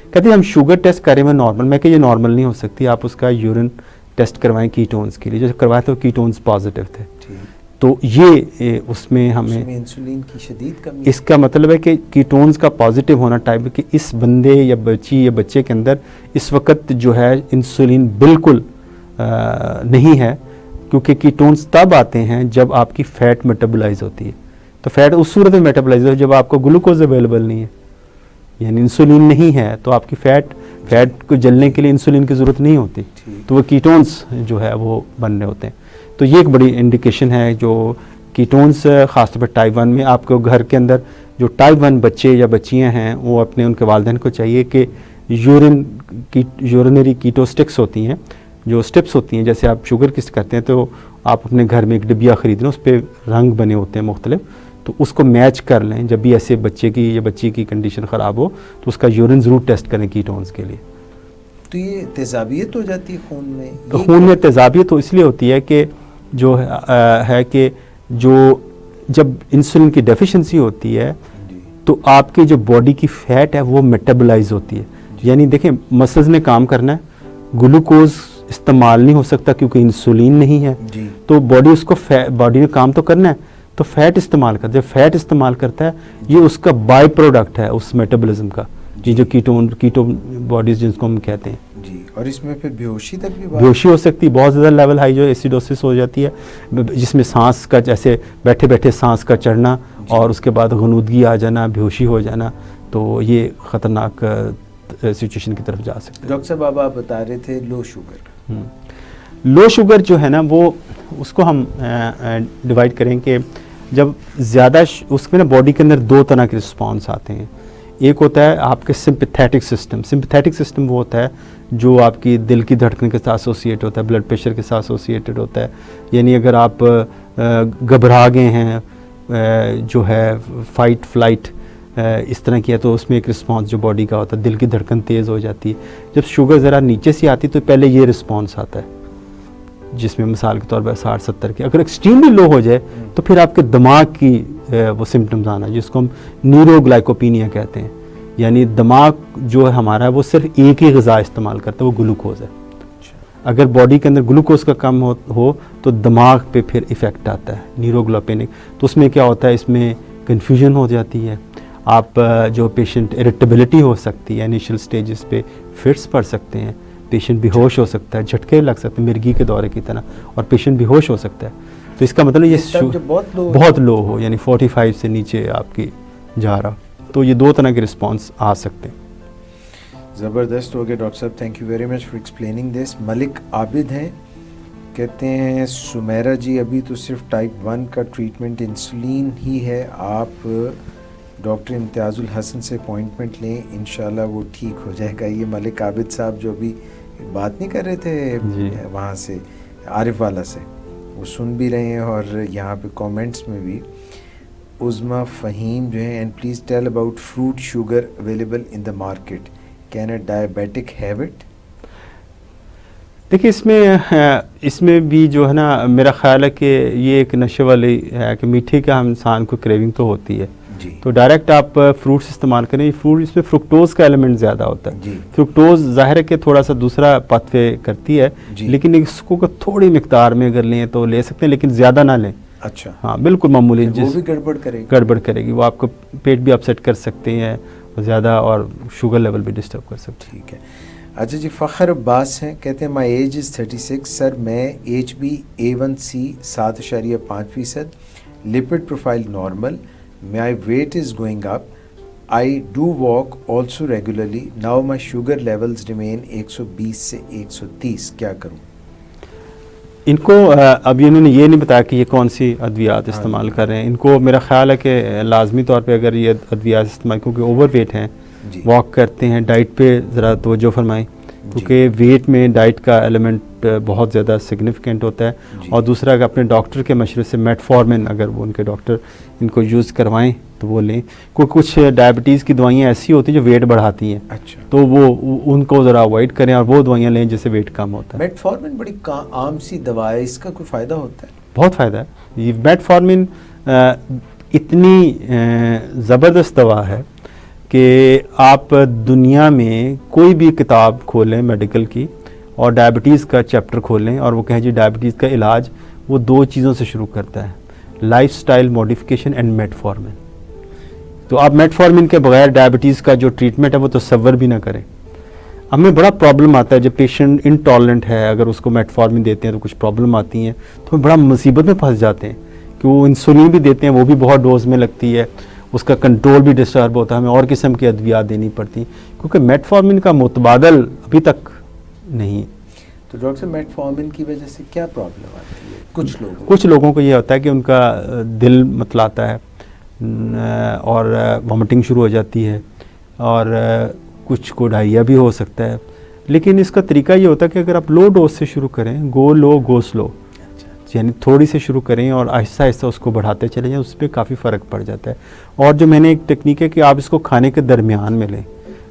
کہتے ہیں ہم شوگر ٹیسٹ کریں میں نارمل. میں کہ یہ نارمل نہیں ہو سکتی, آپ اس کا یورین ٹیسٹ کروائیں کیٹونز کے لیے. جو کروایا تو کیٹونز پازیٹیو تھے. تو یہ اس میں ہمیں انسولین کی شدید کمی, اس کا مطلب ہے کہ کیٹونز کا پازیٹیو ہونا ٹائپ ہے کہ اس بندے یا بچی یا بچے کے اندر اس وقت جو ہے انسولین بالکل نہیں ہے, کیونکہ کیٹونز تب آتے ہیں جب آپ کی فیٹ میٹابولائز ہوتی ہے. تو فیٹ اس صورت میں میٹابولائز ہوتی ہے جب آپ کو گلوکوز اویلیبل نہیں ہے, یعنی انسولین نہیں ہے, تو آپ کی فیٹ کو جلنے کے لیے انسولین کی ضرورت نہیں ہوتی, تو وہ کیٹونز جو ہے وہ بن رہے ہوتے ہیں. تو یہ ایک بڑی انڈیکیشن ہے جو کیٹونز خاص طور پر ٹائپ 1 میں. آپ کو گھر کے اندر جو ٹائپ 1 بچے یا بچیاں ہیں وہ اپنے ان کے والدین کو چاہیے کہ یورینری کیٹوسٹکس ہوتی ہیں, جو سٹیپس ہوتی ہیں, جیسے آپ شوگر کی کرتے ہیں تو آپ اپنے گھر میں ایک ڈبیا خرید لیں, اس پہ رنگ بنے ہوتے ہیں مختلف, تو اس کو میچ کر لیں. جب بھی ایسے بچے کی یا بچی کی کنڈیشن خراب ہو تو اس کا یورین ضرور ٹیسٹ کریں کیٹونز کے لیے. تو یہ تیزابیت ہو جاتی ہے خون میں. تو خون میں تیزابیت تو اس لیے ہوتی ہے کہ جو ہے کہ جو جب انسولین کی ڈیفیشنسی ہوتی ہے تو آپ کی جو باڈی کی فیٹ ہے وہ میٹابولائز ہوتی ہے. یعنی دیکھیں مسلز نے کام کرنا ہے, گلوکوز استعمال نہیں ہو سکتا کیونکہ انسولین نہیں ہے, تو باڈی اس کو باڈی نے کام تو کرنا ہے, تو فیٹ استعمال کرتا ہے. جب فیٹ استعمال کرتا ہے یہ اس کا بائی پروڈکٹ ہے اس میٹابولزم کا, جی, جو کیٹو باڈیز جن کو ہم کہتے ہیں. جی, اور اس میں پھر بیہوشی تک بھی بیہوشی ہو سکتی ہے, بہت زیادہ لیول ہائی جو ایسیڈوسس ہو جاتی ہے, جس میں سانس کا جیسے بیٹھے بیٹھے سانس کا چڑھنا اور اس کے بعد غنودگی آ جانا, بیہوشی ہو جانا, تو یہ خطرناک سچویشن کی طرف جا سکتے ہیں. ڈاکٹر صاحب آپ بتا رہے تھے لو شوگر. لو شوگر جو ہے نا وہ اس کو ہم ڈیوائڈ کریں کہ جب زیادہ اس میں نا باڈی کے اندر دو طرح کے رسپانس آتے ہیں. ایک ہوتا ہے آپ کے سمپیتھیٹک سسٹم. سمپیتھیٹک سسٹم وہ ہوتا ہے جو آپ کی دل کی دھڑکن کے ساتھ ایسوسیٹ ہوتا ہے, بلڈ پریشر کے ساتھ ایسوسیٹڈ ہوتا ہے. یعنی اگر آپ گھبرا گئے ہیں جو ہے فائٹ فلائٹ اس طرح کی ہے تو اس میں ایک رسپانس جو باڈی کا ہوتا ہے, دل کی دھڑکن تیز ہو جاتی ہے. جب شوگر ذرا نیچے سے آتی تو پہلے یہ رسپانس آتا ہے, جس میں مثال کے طور پر 60-70 کی اگر ایکسٹریملی لو ہو جائے تو پھر آپ کے دماغ کی وہ سمٹمز آنا جس کو ہم نیوروگلائکوپینیا کہتے ہیں، یعنی دماغ جو ہے ہمارا وہ صرف ایک ہی غذا استعمال کرتا ہے، وہ گلوکوز ہے. اگر باڈی کے اندر گلوکوز کا کم ہو تو دماغ پہ پھر ایفیکٹ آتا ہے نیوروگلوپینک. تو اس میں کیا ہوتا ہے، اس میں کنفیوژن ہو جاتی ہے، آپ جو پیشنٹ اریٹیبلٹی ہو سکتی ہے انیشیل سٹیجز پہ، فٹس پڑ سکتے ہیں، پیشنٹ بے ہوش ہو سکتا ہے، جھٹکے لگ سکتے ہیں مرگی کے دورے کی طرح، اور پیشنٹ بے ہوش ہو سکتا ہے. تو اس کا مطلب یہ بہت لو ہو، یعنی 45 سے نیچے آپ کی جا رہا، تو یہ 2 طرح کے رسپانس آ سکتے ہیں. زبردست ہو گیا ڈاکٹر صاحب، thank you very much for explaining this. Malik Abid ہیں، کہتے ہیں سمیرا جی ابھی تو صرف ٹائپ 1 کا ٹریٹمنٹ انسولین ہی ہے، آپ ڈاکٹر امتیاز الحسن سے اپوائنٹمنٹ لیں، انشاءاللہ وہ ٹھیک ہو جائے گا. یہ ملک عابد صاحب جو ابھی بات نہیں کر رہے تھے وہاں سے عارف والا سے، وہ سن بھی رہے ہیں اور یہاں پہ کامنٹس میں بھی. عظما فہیم جو ہیں، and please tell about fruit sugar available in the market, can a diabetic have it? دیکھیے اس میں بھی جو ہے نا، میرا خیال ہے کہ یہ ایک نشے والی ہے کہ میٹھے کا ہم انسان کو کریونگ تو ہوتی ہے جی. تو ڈائریکٹ آپ فروٹس استعمال کریں. فروٹ اس میں فرکٹوز کا ایلیمنٹ زیادہ ہوتا ہے جی. فرکٹوز ظاہر ہے کہ تھوڑا سا دوسرا پتوے کرتی ہے جی. لیکن اس کو تھوڑی مقدار میں اگر لیں تو لے سکتے ہیں، لیکن زیادہ نہ لیں. اچھا، ہاں بالکل معمولی، وہ بھی گڑبڑ کرے گی، وہ آپ کو پیٹ بھی اپسیٹ کر سکتے ہیں زیادہ، اور شوگر لیول بھی ڈسٹرب کر سکتے ہیں. ٹھیک ہے. اچھا جی، فخر عباس ہیں، کہتے ہیں مائی ایج از 36 سر، میں HbA1c 7.5%، lipid profile normal, my weight is going up, I do walk also regularly, now my sugar levels remain 120 سے 130، کیا کروں؟ ان کو اب انہوں نے یہ نہیں بتایا کہ یہ کون سی ادویات استعمال کر رہے ہیں. ان کو میرا خیال ہے کہ لازمی طور پہ اگر یہ ادویات استعمال، کیونکہ اوور ویٹ ہیں، واک کرتے ہیں، ڈائٹ پہ ذرا توجہ فرمائیں، کیونکہ ویٹ میں ڈائٹ کا ایلیمنٹ بہت زیادہ سگنیفیکنٹ ہوتا ہے. اور دوسرا کہ اپنے ڈاکٹر کے مشورے سے میٹفارمن، اگر وہ ان کے ڈاکٹر ان کو یوز کروائیں تو وہ لیں. کچھ ڈائبٹیز کی دوائیاں ایسی ہوتی ہیں جو ویٹ بڑھاتی ہیں، اچھا، تو وہ ان کو ذرا اوائڈ کریں اور وہ دوائیاں لیں جس سے ویٹ کم ہوتا ہے. میٹفارمن بڑی عام سی دوا ہے، اس کا کوئی فائدہ ہوتا ہے؟ بہت فائدہ ہے. یہ میٹفارمن اتنی زبردست دوا ہے کہ آپ دنیا میں کوئی بھی کتاب کھولیں میڈیکل کی اور ڈائبٹیز کا چیپٹر کھولیں اور وہ کہیں جی ڈائبٹیز کا علاج، وہ 2 چیزوں سے شروع کرتا ہے، لائف سٹائل موڈیفیکیشن اینڈ میٹفارمن. تو آپ میٹفارمن کے بغیر ڈائبٹیز کا جو ٹریٹمنٹ ہے وہ تصور بھی نہ کریں. ہمیں بڑا پرابلم آتا ہے جب پیشنٹ انٹالرنٹ ہے، اگر اس کو میٹفارمن دیتے ہیں تو کچھ پرابلم آتی ہیں، تو ہم بڑا مصیبت میں پھنس جاتے ہیں کہ وہ انسولین بھی دیتے ہیں، وہ بھی بہت ڈوز میں لگتی ہے، اس کا کنٹرول بھی ڈسٹرب ہوتا ہے، ہمیں اور قسم کی ادویات دینی پڑتی ہیں کیونکہ میٹفارمن کا متبادل ابھی تک نہیں. تو ڈاکٹر صاحب میٹفارمن کی وجہ سے کیا پرابلم آتی ہے؟ کچھ لوگوں کو یہ ہوتا ہے کہ ان کا دل متلاتا ہے اور وامٹنگ شروع ہو جاتی ہے، اور کچھ کو ڈائریا بھی ہو سکتا ہے. لیکن اس کا طریقہ یہ ہوتا ہے کہ اگر آپ لو ڈوز سے شروع کریں، گو لو گو سلو، یعنی تھوڑی سے شروع کریں اور آہستہ آہستہ اس کو بڑھاتے چلے جائیں، اس پہ کافی فرق پڑ جاتا ہے. اور جو میں نے ایک ٹیکنیک ہے کہ آپ اس کو کھانے کے درمیان میں لیں،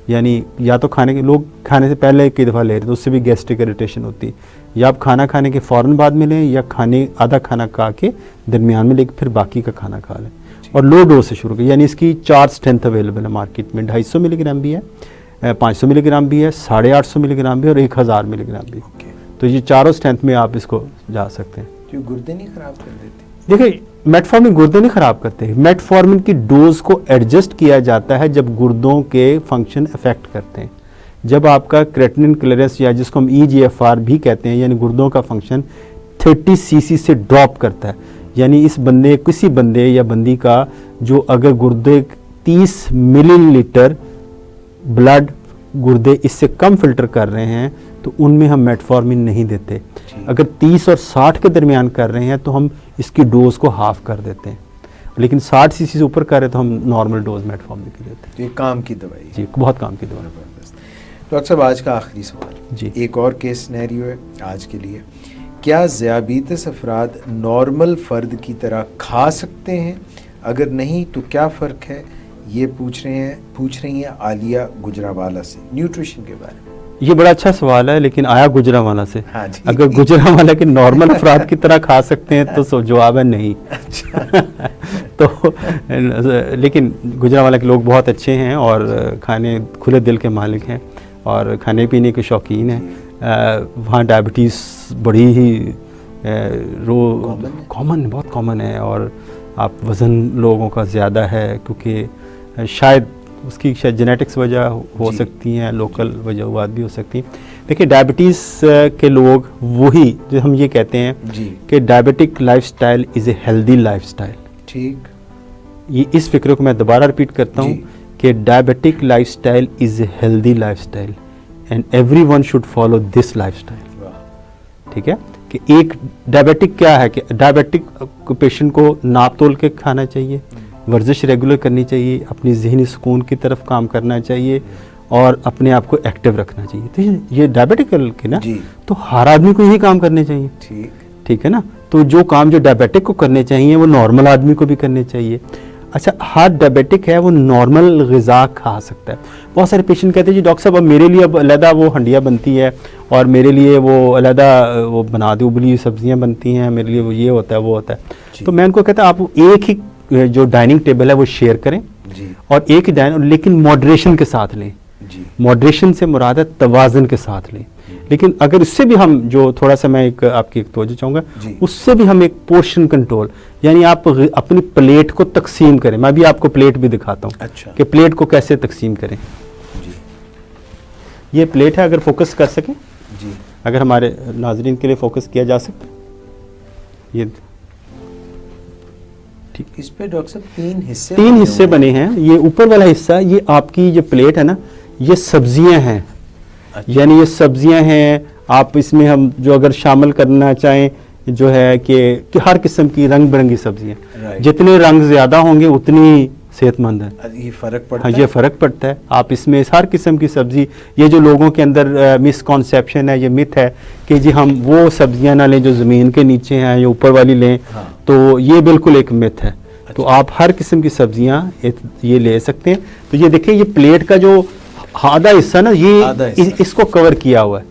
یعنی یا تو لوگ کھانے سے پہلے کئی دفعہ لے رہے ہیں تو اس سے بھی گیسٹرک اریٹیشن ہوتی ہے، یا آپ کھانا کھانے کے فوراً بعد میں لیں، یا آدھا کھانا کھا کے درمیان میں لے کے پھر باقی کا کھانا کھا لیں. اور لو ڈوز سے شروع کریں، یعنی اس کی 4 اسٹرینتھ اویلیبل ہے مارکیٹ میں، 250 ملی گرام بھی ہے، 500 ملی گرام بھی ہے، 850 ملی گرام بھی اور 1000 ملی گرام بھی. تو یہ چاروں اسٹرینتھ میں آپ اس کو جا سکتے ہیں. جو گردے نہیں خراب کر دیتے؟ دیکھیں میٹفارمن گردے نہیں خراب کرتے، میٹفارمن کی ڈوز کو ایڈجسٹ کیا جاتا ہے جب گردوں کے فنکشن افیکٹ کرتے ہیں. جب آپ کا کریٹنن کلیئرنس یا جس کو ہم EGFR بھی کہتے ہیں، یعنی گردوں کا فنکشن 30 cc سے ڈراپ کرتا ہے، یعنی کسی بندے یا بندی کا جو اگر گردے 30 ملی لیٹر بلڈ گردے اس سے کم فلٹر کر رہے ہیں تو ان میں ہم میٹفارمن نہیں دیتے. اگر 30 اور 60 کے درمیان کر رہے ہیں تو ہم اس کی ڈوز کو ہاف کر دیتے ہیں، لیکن 60 cc سے اوپر کر رہے تو ہم نارمل ڈوز میٹفارمن کی دیتے ہیں. یہ کام کی دوائی؟ جی بہت کام کی دوائی. ڈاکٹر صاحب آج کا آخری سوال جی، ایک اور کیس سینیریو ہے آج کے لیے. کیا ذیابیطس افراد نارمل فرد کی طرح کھا سکتے ہیں؟ اگر نہیں تو کیا فرق ہے؟ یہ پوچھ رہی ہیں عالیہ گجراوالا سے نیوٹریشن کے بارے میں. یہ بڑا اچھا سوال ہے، لیکن آیا گجرانوالہ سے. ہاں جی. اگر گجرانوالہ کے نارمل افراد کی طرح کھا سکتے ہیں تو جواب ہے نہیں. تو لیکن گجرانوالہ کے لوگ بہت اچھے ہیں اور کھانے کھلے دل کے مالک ہیں اور کھانے پینے کے شوقین ہیں. وہاں ڈائبٹیز بڑی ہی بہت کامن ہے، اور آپ وزن لوگوں کا زیادہ ہے کیونکہ شاید اس کی جینیٹکس وجہ ہو سکتی ہیں، لوکل وجوہات بھی ہو سکتی ہیں. دیکھیں ڈائبٹیز کے لوگ وہی جو ہم یہ کہتے ہیں کہ diabetic life style is a healthy life style. ٹھیک، یہ اس فکر کو میں دوبارہ ریپیٹ کرتا ہوں کہ diabetic life style is a healthy life style and every one should follow this life style. ٹھیک ہے کہ ایک ڈائبٹک کیا ہے کہ ڈائبٹک پیشنٹ کو ناپ تول کے کھانا چاہیے، ورزش ریگولر کرنی چاہیے، اپنی ذہنی سکون کی طرف کام کرنا چاہیے اور اپنے آپ کو ایکٹیو رکھنا چاہیے. تو یہ ڈائبٹک کے نا تو ہر آدمی کو یہی کام کرنے چاہیے. ٹھیک ہے نا. تو جو کام جو ڈائبٹک کو کرنے چاہیے وہ نارمل آدمی کو بھی کرنے چاہیے. اچھا ہر ڈائبٹک ہے وہ نارمل غذا کھا سکتا ہے. بہت سارے پیشنٹ کہتے ہیں جی ڈاکٹر صاحب اب میرے لیے اب علیحدہ وہ ہنڈیا بنتی ہے اور میرے لیے وہ علیحدہ وہ بنا دی ابلی سبزیاں بنتی ہیں، میرے لیے وہ یہ ہوتا ہے وہ ہوتا ہے. تو میں ان کو کہتا ہوں آپ ایک ہی جو ڈائننگ ٹیبل ہے وہ شیئر کریں اور ایک ہی لیکن ماڈریشن کے ساتھ لیں. ماڈریشن سے مراد ہے توازن کے ساتھ لیں. لیکن اگر اس سے بھی ہم جو تھوڑا سا میں آپ کی ایک توجہ چاہوں گا اس سے بھی ہم ایک پورشن کنٹرول، یعنی آپ اپنی پلیٹ کو تقسیم کریں. میں بھی آپ کو پلیٹ بھی دکھاتا ہوں کہ پلیٹ کو کیسے تقسیم کریں. یہ پلیٹ ہے، اگر فوکس کر سکیں اگر ہمارے ناظرین کے لیے فوکس کیا جا سکتا. یہ اس پہ ڈاکٹر صاحب تین حصے بنے ہیں. یہ اوپر والا حصہ یہ آپ کی جو پلیٹ ہے نا یہ سبزیاں ہیں. یعنی یہ سبزیاں ہیں، آپ اس میں ہم جو اگر شامل کرنا چاہیں جو ہے کہ ہر قسم کی رنگ برنگی سبزیاں، جتنے رنگ زیادہ ہوں گے اتنی صحت مند ہے. یہ فرق پڑتا ہے. یہ فرق پڑتا ہے. آپ اس میں ہر قسم کی سبزی، یہ جو لوگوں کے اندر مس کانسیپشن ہے، یہ مت ہے کہ جی ہم وہ سبزیاں نہ لیں جو زمین کے نیچے ہیں یا اوپر والی لیں، تو یہ بالکل ایک مت ہے. تو آپ ہر قسم کی سبزیاں یہ لے سکتے ہیں. تو یہ دیکھیں یہ پلیٹ کا جو آدھا حصہ نا یہ اس کو کور کیا ہوا ہے.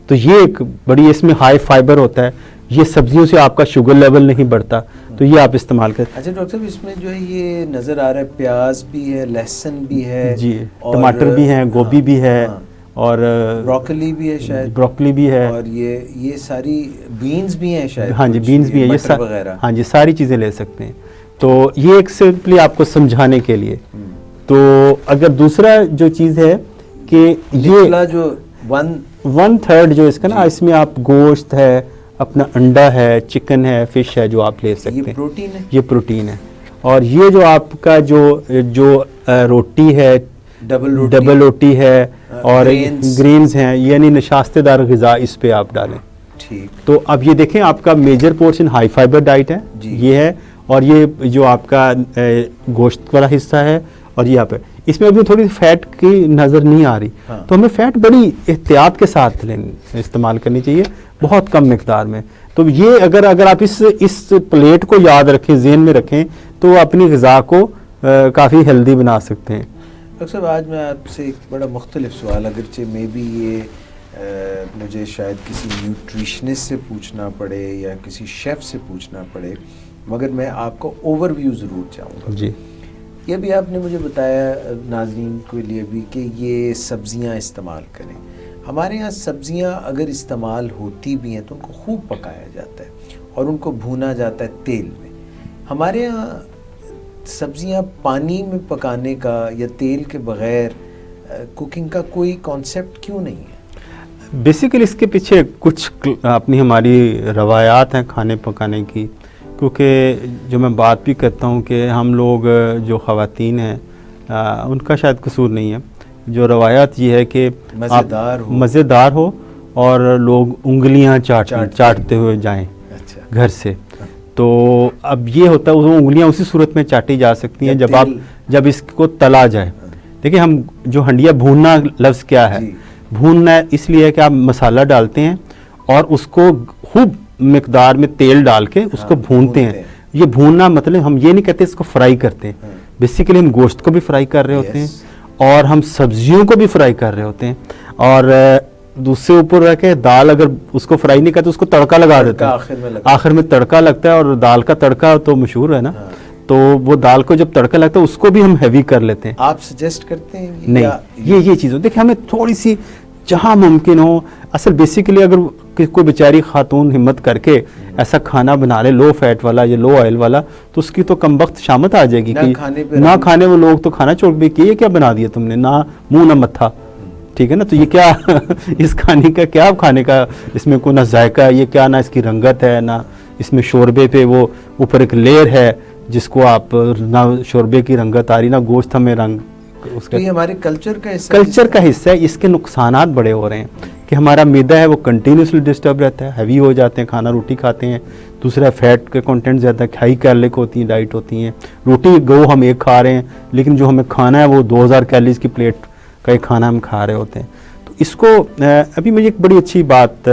تو یہ ایک بڑی اس میں ہائی فائبر ہوتا ہے. یہ سبزیوں سے آپ کا شوگر لیول نہیں بڑھتا، تو یہ آپ استعمال کریں. اچھا ڈاکٹر صاحب اس میں جو ہے یہ نظر آ رہا ہے پیاز بھی ہے، لہسن بھی ہے، جی ٹماٹر بھی ہیں، گوبھی بھی ہے اور بروکلی بھی ہے، شاید بروکلی بھی ہے، اور یہ ساری بینز بھی ہیں شاید. ہاں جی بینز بھی ہیں، یہ وغیرہ ہاں جی ساری چیزیں لے سکتے ہیں. تو یہ ایک سمپلی آپ کو سمجھانے کے لیے. تو اگر دوسرا جو چیز ہے کہ یہ جو 1/3 جو اس کا نا اس میں آپ گوشت ہے، اپنا انڈا ہے، چکن ہے، فش ہے جو آپ لے سکتے ہیں. یہ پروٹین ہے. اور یہ جو آپ کا جو روٹی ہے ڈبل روٹی ہے اور گرینز ہیں، یعنی نشاستہ دار غذا اس پہ آپ ڈالیں. تو اب یہ دیکھیں آپ کا major portion high fibre diet ہے یہ ہے. اور یہ جو آپ کا گوشت والا حصہ ہے اور یہ آپ ہے اس میں ابھی تھوڑی فیٹ کی نظر نہیں آ رہی. تو ہمیں فیٹ بڑی احتیاط کے ساتھ استعمال کرنی چاہیے، بہت کم مقدار میں. تو یہ اگر آپ اس پلیٹ کو یاد رکھیں، ذہن میں رکھیں، تو اپنی غذا کو کافی ہیلدی بنا سکتے ہیں. ڈاکٹر صاحب آج میں آپ سے ایک بڑا مختلف سوال، اگرچہ میں بھی یہ مجھے شاید کسی نیوٹریشنسٹ سے پوچھنا پڑے یا کسی شیف سے پوچھنا پڑے، مگر میں آپ کو اوور ویو ضرور چاہوں گا. جی یہ بھی آپ نے مجھے بتایا ناظرین کے لیے بھی کہ یہ سبزیاں استعمال کریں. ہمارے ہاں سبزیاں اگر استعمال ہوتی بھی ہیں تو ان کو خوب پکایا جاتا ہے اور ان کو بھونا جاتا ہے تیل میں. ہمارے ہاں سبزیاں پانی میں پکانے کا یا تیل کے بغیر کوکنگ کا کوئی کانسیپٹ کیوں نہیں ہے؟ بیسیکلی اس کے پیچھے کچھ اپنی ہماری روایات ہیں کھانے پکانے کی. کیونکہ جو میں بات بھی کرتا ہوں کہ ہم لوگ جو خواتین ہیں ان کا شاید قصور نہیں ہے. جو روایات یہ ہے کہ مزیدار ہو اور لوگ انگلیاں چاٹتے ہوئے جائیں گھر سے. تو اب یہ ہوتا ہے وہ انگلیاں اسی صورت میں چاٹی جا سکتی ہیں جب اس کو تلا جائے. دیکھیں ہم جو ہنڈیا بھوننا لفظ کیا ہے، بھوننا اس لیے کہ آپ مسالہ ڈالتے ہیں اور اس کو خوب مقدار میں تیل ڈال کے اس کو بھونتے ہیں. یہ بھوننا مطلب ہم یہ نہیں کہتے اس کو فرائی کرتے ہیں. بیسیکلی ہم گوشت کو بھی فرائی کر رہے ہوتے ہیں اور ہم سبزیوں کو بھی فرائی کر رہے ہوتے ہیں. اور دوسرے اوپر رہ کے دال اگر اس کو فرائی نہیں کرتے اس کو تڑکا لگا دیتے ہیں, آخر میں تڑکا لگتا ہے, اور دال کا تڑکا تو مشہور ہے نا, تو وہ دال کو جب تڑکا لگتا ہے اس کو بھی ہم ہیوی کر لیتے ہیں. آپ سجیسٹ کرتے ہیں نہیں, یہ چیزوں دیکھیں ہمیں تھوڑی سی جہاں ممکن ہو, اصل بیسیکلی اگر کوئی بیچاری خاتون ہمت کر کے ایسا کھانا بنا لے لو فیٹ والا یا لو آئل والا, تو اس کی تو کم وقت شامت آ جائے گی کہ نہ کھانے وہ لوگ تو کھانا چھوڑ بھی کہ یہ کیا بنا دیا تم نے, نہ منہ نہ متھا, ٹھیک ہے نا, تو یہ کیا اس کھانے کا کیا کھانے کا اس میں کوئی نہ ذائقہ ہے, یہ کیا نہ اس کی رنگت ہے, نہ اس میں شوربے پہ وہ اوپر ایک لیئر ہے جس کو آپ نہ شوربے کی رنگت آ رہی, نہ گوشت ہمیں رنگ, اس کا یہ ہمارے کلچر کا حصہ ہے. اس کے نقصانات بڑے ہو رہے ہیں کہ ہمارا میدا ہے وہ کنٹینیوسلی ڈسٹرب رہتا ہے, ہیوی ہو جاتے ہیں, کھانا روٹی کھاتے ہیں. دوسرا فیٹ کے کنٹینٹ زیادہ ہائی کیلورک ہوتی ہیں ڈائٹ ہوتی ہیں. روٹی گو ہم ایک کھا رہے ہیں لیکن جو ہمیں کھانا ہے وہ 2000 کیلریز کی پلیٹ کا ایک کھانا ہم کھا رہے ہوتے ہیں. تو اس کو ابھی مجھے ایک بڑی اچھی بات,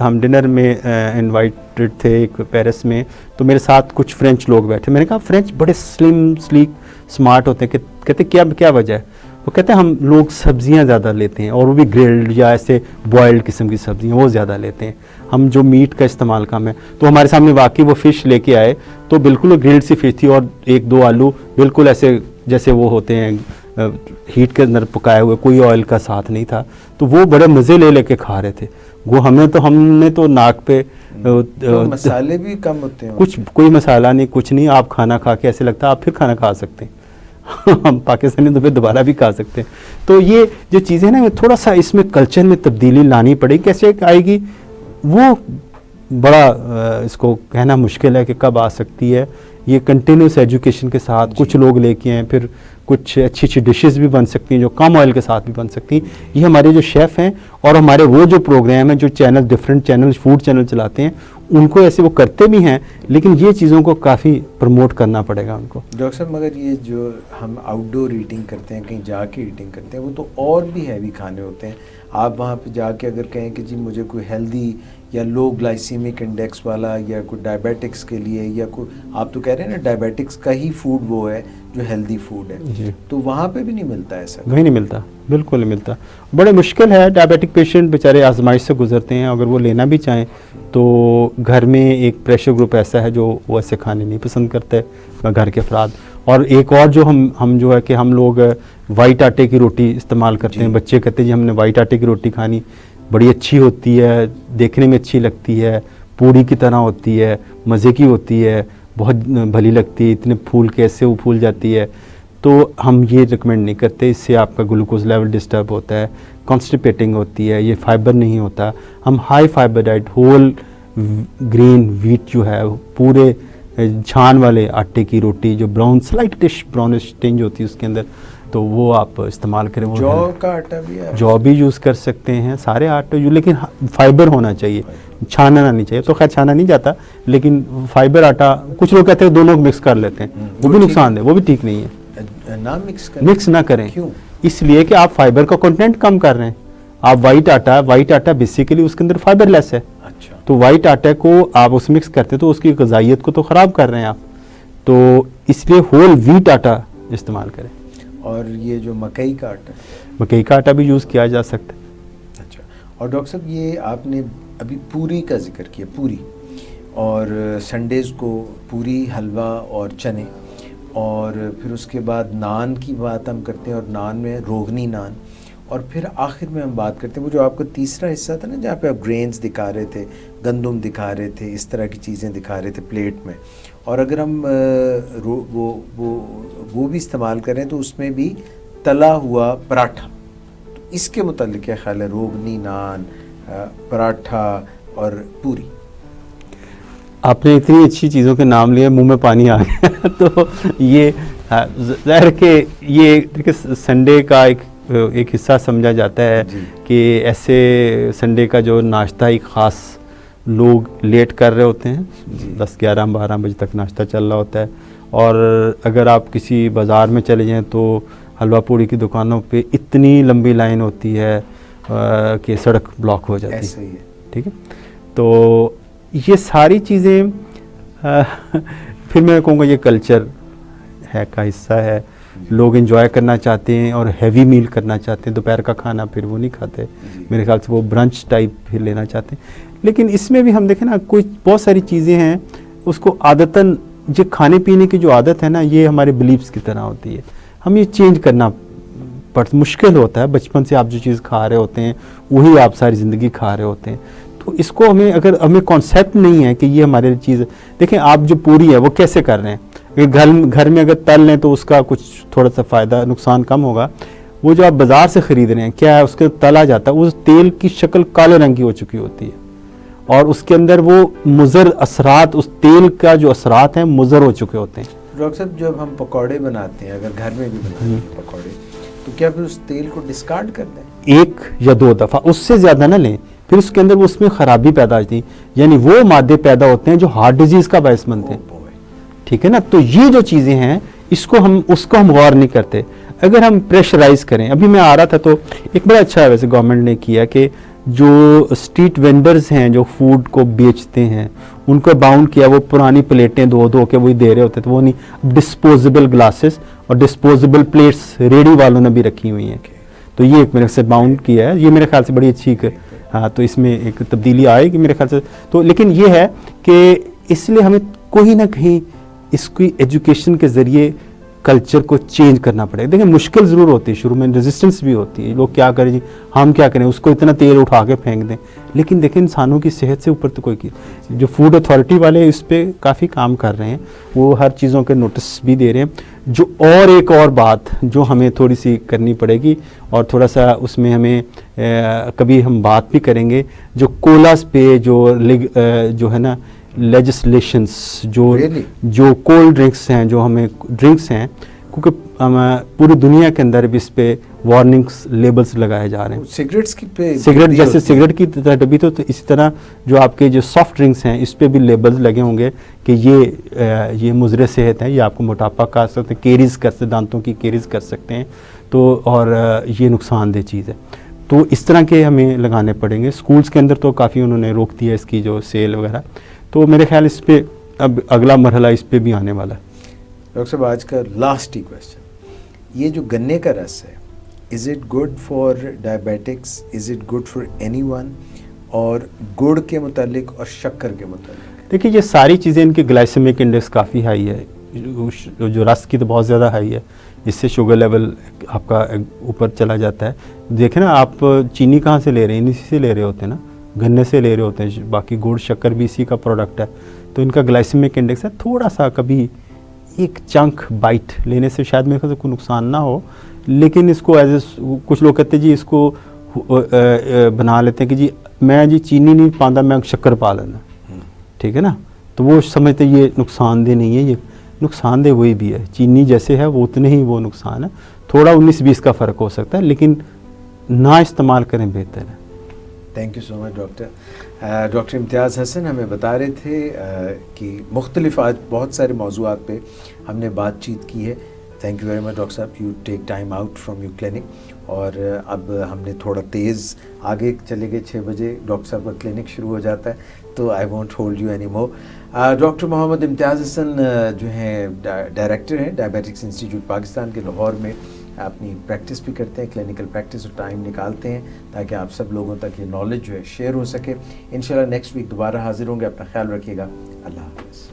ہم ڈنر میں انوائٹڈ تھے ایک پیرس میں, تو میرے ساتھ کچھ فرینچ لوگ بیٹھے. میں نے کہا فرینچ بڑے سلم سلیک اسمارٹ ہوتے ہیں, کہتے کیا وجہ ہے؟ وہ کہتے ہیں ہم لوگ سبزیاں زیادہ لیتے ہیں, اور وہ بھی گرلڈ یا ایسے بوائلڈ قسم کی سبزیاں وہ زیادہ لیتے ہیں. ہم جو میٹ کا استعمال کم ہے. تو ہمارے سامنے واقعی وہ فش لے کے آئے تو بالکل گرلڈ سی فش تھی, اور 1-2 آلو بالکل ایسے جیسے وہ ہوتے ہیں ہیٹ کے اندر پکائے ہوئے, کوئی آئل کا ساتھ نہیں تھا. تو وہ بڑے مزے لے کے کھا رہے تھے. وہ ہم نے تو ناک پہ مسالے بھی کم ہوتے ہیں, کچھ کوئی مسالہ نہیں, کچھ نہیں. آپ کھانا کھا کے ایسے لگتا ہے آپ پھر کھانا کھا سکتے ہیں. ہم پاکستانی تو پھر دوبارہ بھی کھا سکتے ہیں. تو یہ جو چیزیں نا تھوڑا سا اس میں کلچر میں تبدیلی لانی پڑے گی. کیسے آئے گی وہ بڑا اس کو کہنا مشکل ہے کہ کب آ سکتی ہے. یہ کنٹینیوس ایجوکیشن کے ساتھ کچھ لوگ لے کے ہیں, پھر کچھ اچھی ڈشز بھی بن سکتی ہیں جو کم آئل کے ساتھ بھی بن سکتی ہیں. یہ ہمارے جو شیف ہیں اور ہمارے وہ جو پروگرام ہیں جو channel different channel food channel چلاتے ہیں ان کو ایسے وہ کرتے بھی ہیں, لیکن یہ چیزوں کو کافی پروموٹ کرنا پڑے گا ان کو. ڈاکٹر صاحب مگر یہ جو ہم آؤٹ ڈور ایٹنگ کرتے ہیں, کہیں جا کے ایٹنگ کرتے ہیں, وہ تو اور بھی ہیوی کھانے ہوتے ہیں. آپ وہاں پہ جا کے اگر کہیں کہ جی مجھے کوئی ہیلدی یا لو گلائسیمک انڈیکس والا یا کوئی ڈائبیٹکس کے لیے یا کوئی, آپ تو کہہ رہے ہیں نا ڈائبیٹکس کا ہی فوڈ وہ ہے جو ہیلدی فوڈ ہے, جی, تو وہاں پہ بھی نہیں ملتا ایسا. نہیں ملتا, بالکل نہیں ملتا. بڑے مشکل ہے. ڈائبیٹک پیشنٹ بیچارے آزمائش سے گزرتے ہیں, اگر وہ لینا بھی چاہیں تو گھر میں ایک پریشر گروپ ایسا ہے جو وہ ایسے کھانے نہیں پسند کرتے گھر کے افراد. اور ایک اور جو ہم جو ہے کہ ہم لوگ وائٹ آٹے کی روٹی استعمال کرتے ہیں. بچے کہتے ہیں جی ہم نے وائٹ آٹے کی روٹی کھانی, بڑی اچھی ہوتی ہے, دیکھنے میں اچھی لگتی ہے, پوری کی طرح ہوتی ہے, مزے کی ہوتی ہے, بہت بھلی لگتی ہے, اتنے پھول کیسے وہ پھول جاتی ہے. تو ہم یہ ریکمینڈ نہیں کرتے, اس سے آپ کا گلوکوز لیول ڈسٹرب ہوتا ہے, کانسٹیپیٹنگ ہوتی ہے, یہ فائبر نہیں ہوتا. ہم high fibre diet whole grain wheat جو ہے پورے چھان والے آٹے کی روٹی جو براؤن سلائٹش براؤنش ٹنج ہوتی ہے اس کے اندر, تو وہ آپ استعمال کریں. جو کا آٹا بھی ہے, جو بھی یوز کر سکتے ہیں, سارے آٹے لیکن فائبر ہونا چاہیے, چھانا نہیں چاہیے. تو خیر چھانا نہیں جاتا لیکن فائبر آٹا, کچھ لوگ کہتے ہیں دونوں مکس کر لیتے ہیں, وہ بھی نقصان دہ, وہ بھی ٹھیک نہیں ہے. مکس نہ کریں. کیوں؟ اس لیے کہ آپ فائبر کا کنٹینٹ کم کر رہے ہیں. آپ وائٹ آٹا بیسیکلی اس کے اندر فائبر لیس ہے. اچھا, تو وائٹ آٹے کو آپ اس مکس کرتے تو اس کی غذائیت کو تو خراب کر رہے ہیں آپ. تو اس لیے ہول ویٹ آٹا استعمال کریں. اور یہ جو مکئی کا آٹا, مکئی کا آٹا بھی یوز کیا جا سکتا ہے. اچھا. اور ڈاکٹر صاحب یہ آپ نے ابھی پوری کا ذکر کیا, پوری, اور سنڈیز کو پوری, حلوہ اور چنے, اور پھر اس کے بعد نان کی بات ہم کرتے ہیں, اور نان میں روغنی نان, اور پھر آخر میں ہم بات کرتے ہیں وہ جو آپ کا تیسرا حصہ تھا نا جہاں پہ آپ گرینز دکھا رہے تھے, گندم دکھا رہے تھے, اس طرح کی چیزیں دکھا رہے تھے پلیٹ میں. اور اگر ہم وہ بھی استعمال کریں تو اس میں بھی تلا ہوا پراٹھا, تو اس کے متعلق کیا خیال ہے؟ روغنی نان, پراٹھا اور پوری. آپ نے اتنی اچھی چیزوں کے نام لیے, منہ میں پانی آ گیا. تو یہ ظاہر کہ یہ دیکھیں سنڈے کا ایک حصہ سمجھا جاتا ہے کہ ایسے سنڈے کا جو ناشتہ ایک خاص لوگ لیٹ کر رہے ہوتے ہیں, 10, 11, 12 بجے تک ناشتہ چل رہا ہوتا ہے. اور اگر آپ کسی بازار میں چلے جائیں تو حلوہ پوڑی کی دکانوں پہ اتنی لمبی لائن ہوتی ہے کہ سڑک بلاک ہو جاتی ہے. ٹھیک ہے, تو یہ ساری چیزیں پھر میں کہوں گا یہ کلچر ہے کا حصہ ہے. لوگ انجوائے کرنا چاہتے ہیں اور ہیوی میل کرنا چاہتے ہیں, دوپہر کا کھانا پھر وہ نہیں کھاتے, میرے خیال سے وہ برنچ ٹائپ پھر لینا چاہتے ہیں. لیکن اس میں بھی ہم دیکھیں نا کوئی بہت ساری چیزیں ہیں اس کو عادتاً جو کھانے پینے کی جو عادت ہے نا یہ ہمارے بلیفس کی طرح ہوتی ہے, ہم یہ چینج کرنا مشکل ہوتا ہے. بچپن سے آپ جو چیز کھا رہے ہوتے ہیں وہی آپ ساری زندگی کھا رہے ہوتے ہیں, تو اس کو اگر ہمیں کانسیپٹ نہیں ہے کہ یہ ہمارے چیز, دیکھیں آپ جو پوری ہے وہ کیسے کر رہے ہیں, گھر میں اگر تل لیں تو اس کا کچھ تھوڑا سا فائدہ نقصان کم ہوگا. وہ جو آپ بازار سے خرید رہے ہیں کیا ہے اس کے تلا جاتا ہے, اس تیل کی شکل کالے رنگ کی ہو چکی ہوتی ہے اور اس کے اندر وہ مضر اثرات, اس تیل کا جو اثرات ہیں مضر ہو چکے ہوتے ہیں. ڈاکٹر صاحب جب ہم پکوڑے بناتے ہیں, اگر گھر میں بھی بناتے ہیں پکوڑے, تو کیا پھر اس تیل کو ڈسکارڈ کر دیں؟ 1 یا 2 دفعہ, اس سے زیادہ نہ لیں, پھر اس کے اندر اس میں خرابی پیدا ہوتی ہے, یعنی وہ مادے پیدا ہوتے ہیں جو ہارٹ ڈیزیز کا باعث بنتے ہیں. ٹھیک ہے نا, تو یہ جو چیزیں ہیں اس کو ہم غور نہیں کرتے. اگر ہم پریشرائز کریں, ابھی میں آ رہا تھا تو ایک بڑا اچھا ویسے گورنمنٹ نے کیا کہ جو اسٹریٹ وینڈرز ہیں جو فوڈ کو بیچتے ہیں ان کو باؤنڈ کیا, وہ پرانی پلیٹیں دھو کے وہی دے رہے ہوتے, تو وہ نہیں, ڈسپوزیبل گلاسز اور ڈسپوزیبل پلیٹس ریڈی والوں نے بھی رکھی ہوئی ہیں, تو یہ ایک میرے سے باؤنڈ کیا ہے. یہ میرے خیال سے بڑی اچھی ہاں, تو اس میں ایک تبدیلی آئے گی میرے خیال سے. تو لیکن یہ ہے کہ اس لیے ہمیں کوئی نہ کہیں اس کی ایجوکیشن کے ذریعے کلچر کو چینج کرنا پڑے گا. دیکھیں مشکل ضرور ہوتی ہے, شروع میں ریزسٹنس بھی ہوتی ہے, لوگ کیا کریں جی ہم کیا کریں, اس کو اتنا تیل اٹھا کے پھینک دیں. لیکن دیکھیں انسانوں کی صحت سے اوپر تو کوئی جو فوڈ اتھارٹی والے اس پہ کافی کام کر رہے ہیں, وہ ہر چیزوں کے نوٹس بھی دے رہے ہیں. جو ایک اور بات جو ہمیں تھوڑی سی کرنی پڑے گی اور تھوڑا سا اس میں ہمیں کبھی ہم بات بھی کریں گے, جو کولاز پہ جو ہے نا لیجسلیشنس, جو کولڈ ڈرنکس ہیں, جو ہمیں ڈرنکس ہیں, کیونکہ پوری دنیا کے اندر بھی اس پہ وارننگس لیبلز لگائے جا رہے ہیں. سگریٹ جیسے سگریٹ کی طرح تو اسی طرح جو آپ کے جو سافٹ ڈرنکس ہیں اس پہ بھی لیبلز لگے ہوں گے کہ یہ مضر صحت ہے, یہ آپ کو موٹاپا کا سکتے ہیں, کیریز کر سکتے, دانتوں کی کیریز کر سکتے ہیں, تو اور یہ نقصان دہ چیز ہے. تو اس طرح کے ہمیں لگانے پڑیں گے. اسکولز کے اندر تو کافی انہوں نے روک دیا اس کی جو سیل وغیرہ, تو میرے خیال اس پہ اب اگلا مرحلہ اس پہ بھی آنے والا ہے. ڈاکٹر صاحب آج کا لاسٹ ہی کویسچن, یہ جو گنے کا رس ہے, is it good for diabetics, is it good for any one, اور گڑ کے متعلق اور شکر کے متعلق؟ دیکھیے یہ ساری چیزیں ان کی گلائسیمک انڈیکس کافی ہائی ہے, جو رس کی تو بہت زیادہ ہائی ہے, اس سے شوگر لیول آپ کا اوپر چلا جاتا ہے. دیکھیں نا آپ چینی کہاں سے لے رہے ہیں, اسی سے لے رہے ہوتے ہیں نا, گنے سے لے رہے ہوتے ہیں, باقی گڑ شکر بھی اسی کا پروڈکٹ ہے. تو ان کا گلائسیمک انڈیکس ہے, تھوڑا سا کبھی ایک چنک بائٹ لینے سے شاید میرے خیال سے کوئی نقصان نہ ہو, لیکن اس کو کچھ لوگ کہتے ہیں جی اس کو بنا لیتے ہیں کہ جی میں جی چینی نہیں پاندا, میں شکر پا لینا, ٹھیک ہے نا, تو وہ سمجھتے یہ نقصان دہ نہیں ہے. یہ نقصان دہ وہی بھی ہے, چینی جیسے ہے وہ اتنے ہی وہ نقصان ہے, تھوڑا 19-20 کا فرق ہو سکتا ہے, لیکن نہ استعمال کریں بہتر ہے. Thank you so much doctor. Doctor امتیاز حسن ہمیں بتا رہے تھے کہ مختلف آج بہت سارے موضوعات پہ ہم نے بات چیت کی ہے. Thank you very much doctor صاحب, you take time out from your clinic. اور اب ہم نے تھوڑا تیز آگے چلے گئے, 6 بجے ڈاکٹر صاحب کا کلینک شروع ہو جاتا ہے, تو I won't hold you any more. Doctor Muhammad Imtiaz Hassan جو ہیں ڈائریکٹر ہیں ڈائبیٹکس انسٹیٹیوٹ پاکستان کے لاہور میں, اپنی پریکٹس بھی کرتے ہیں, کلینکل پریکٹس, اور ٹائم نکالتے ہیں تاکہ آپ سب لوگوں تک یہ نالج جو ہے شیئر ہو سکے. انشاءاللہ نیکسٹ ویک دوبارہ حاضر ہوں گے. اپنا خیال رکھیے گا. اللہ حافظ.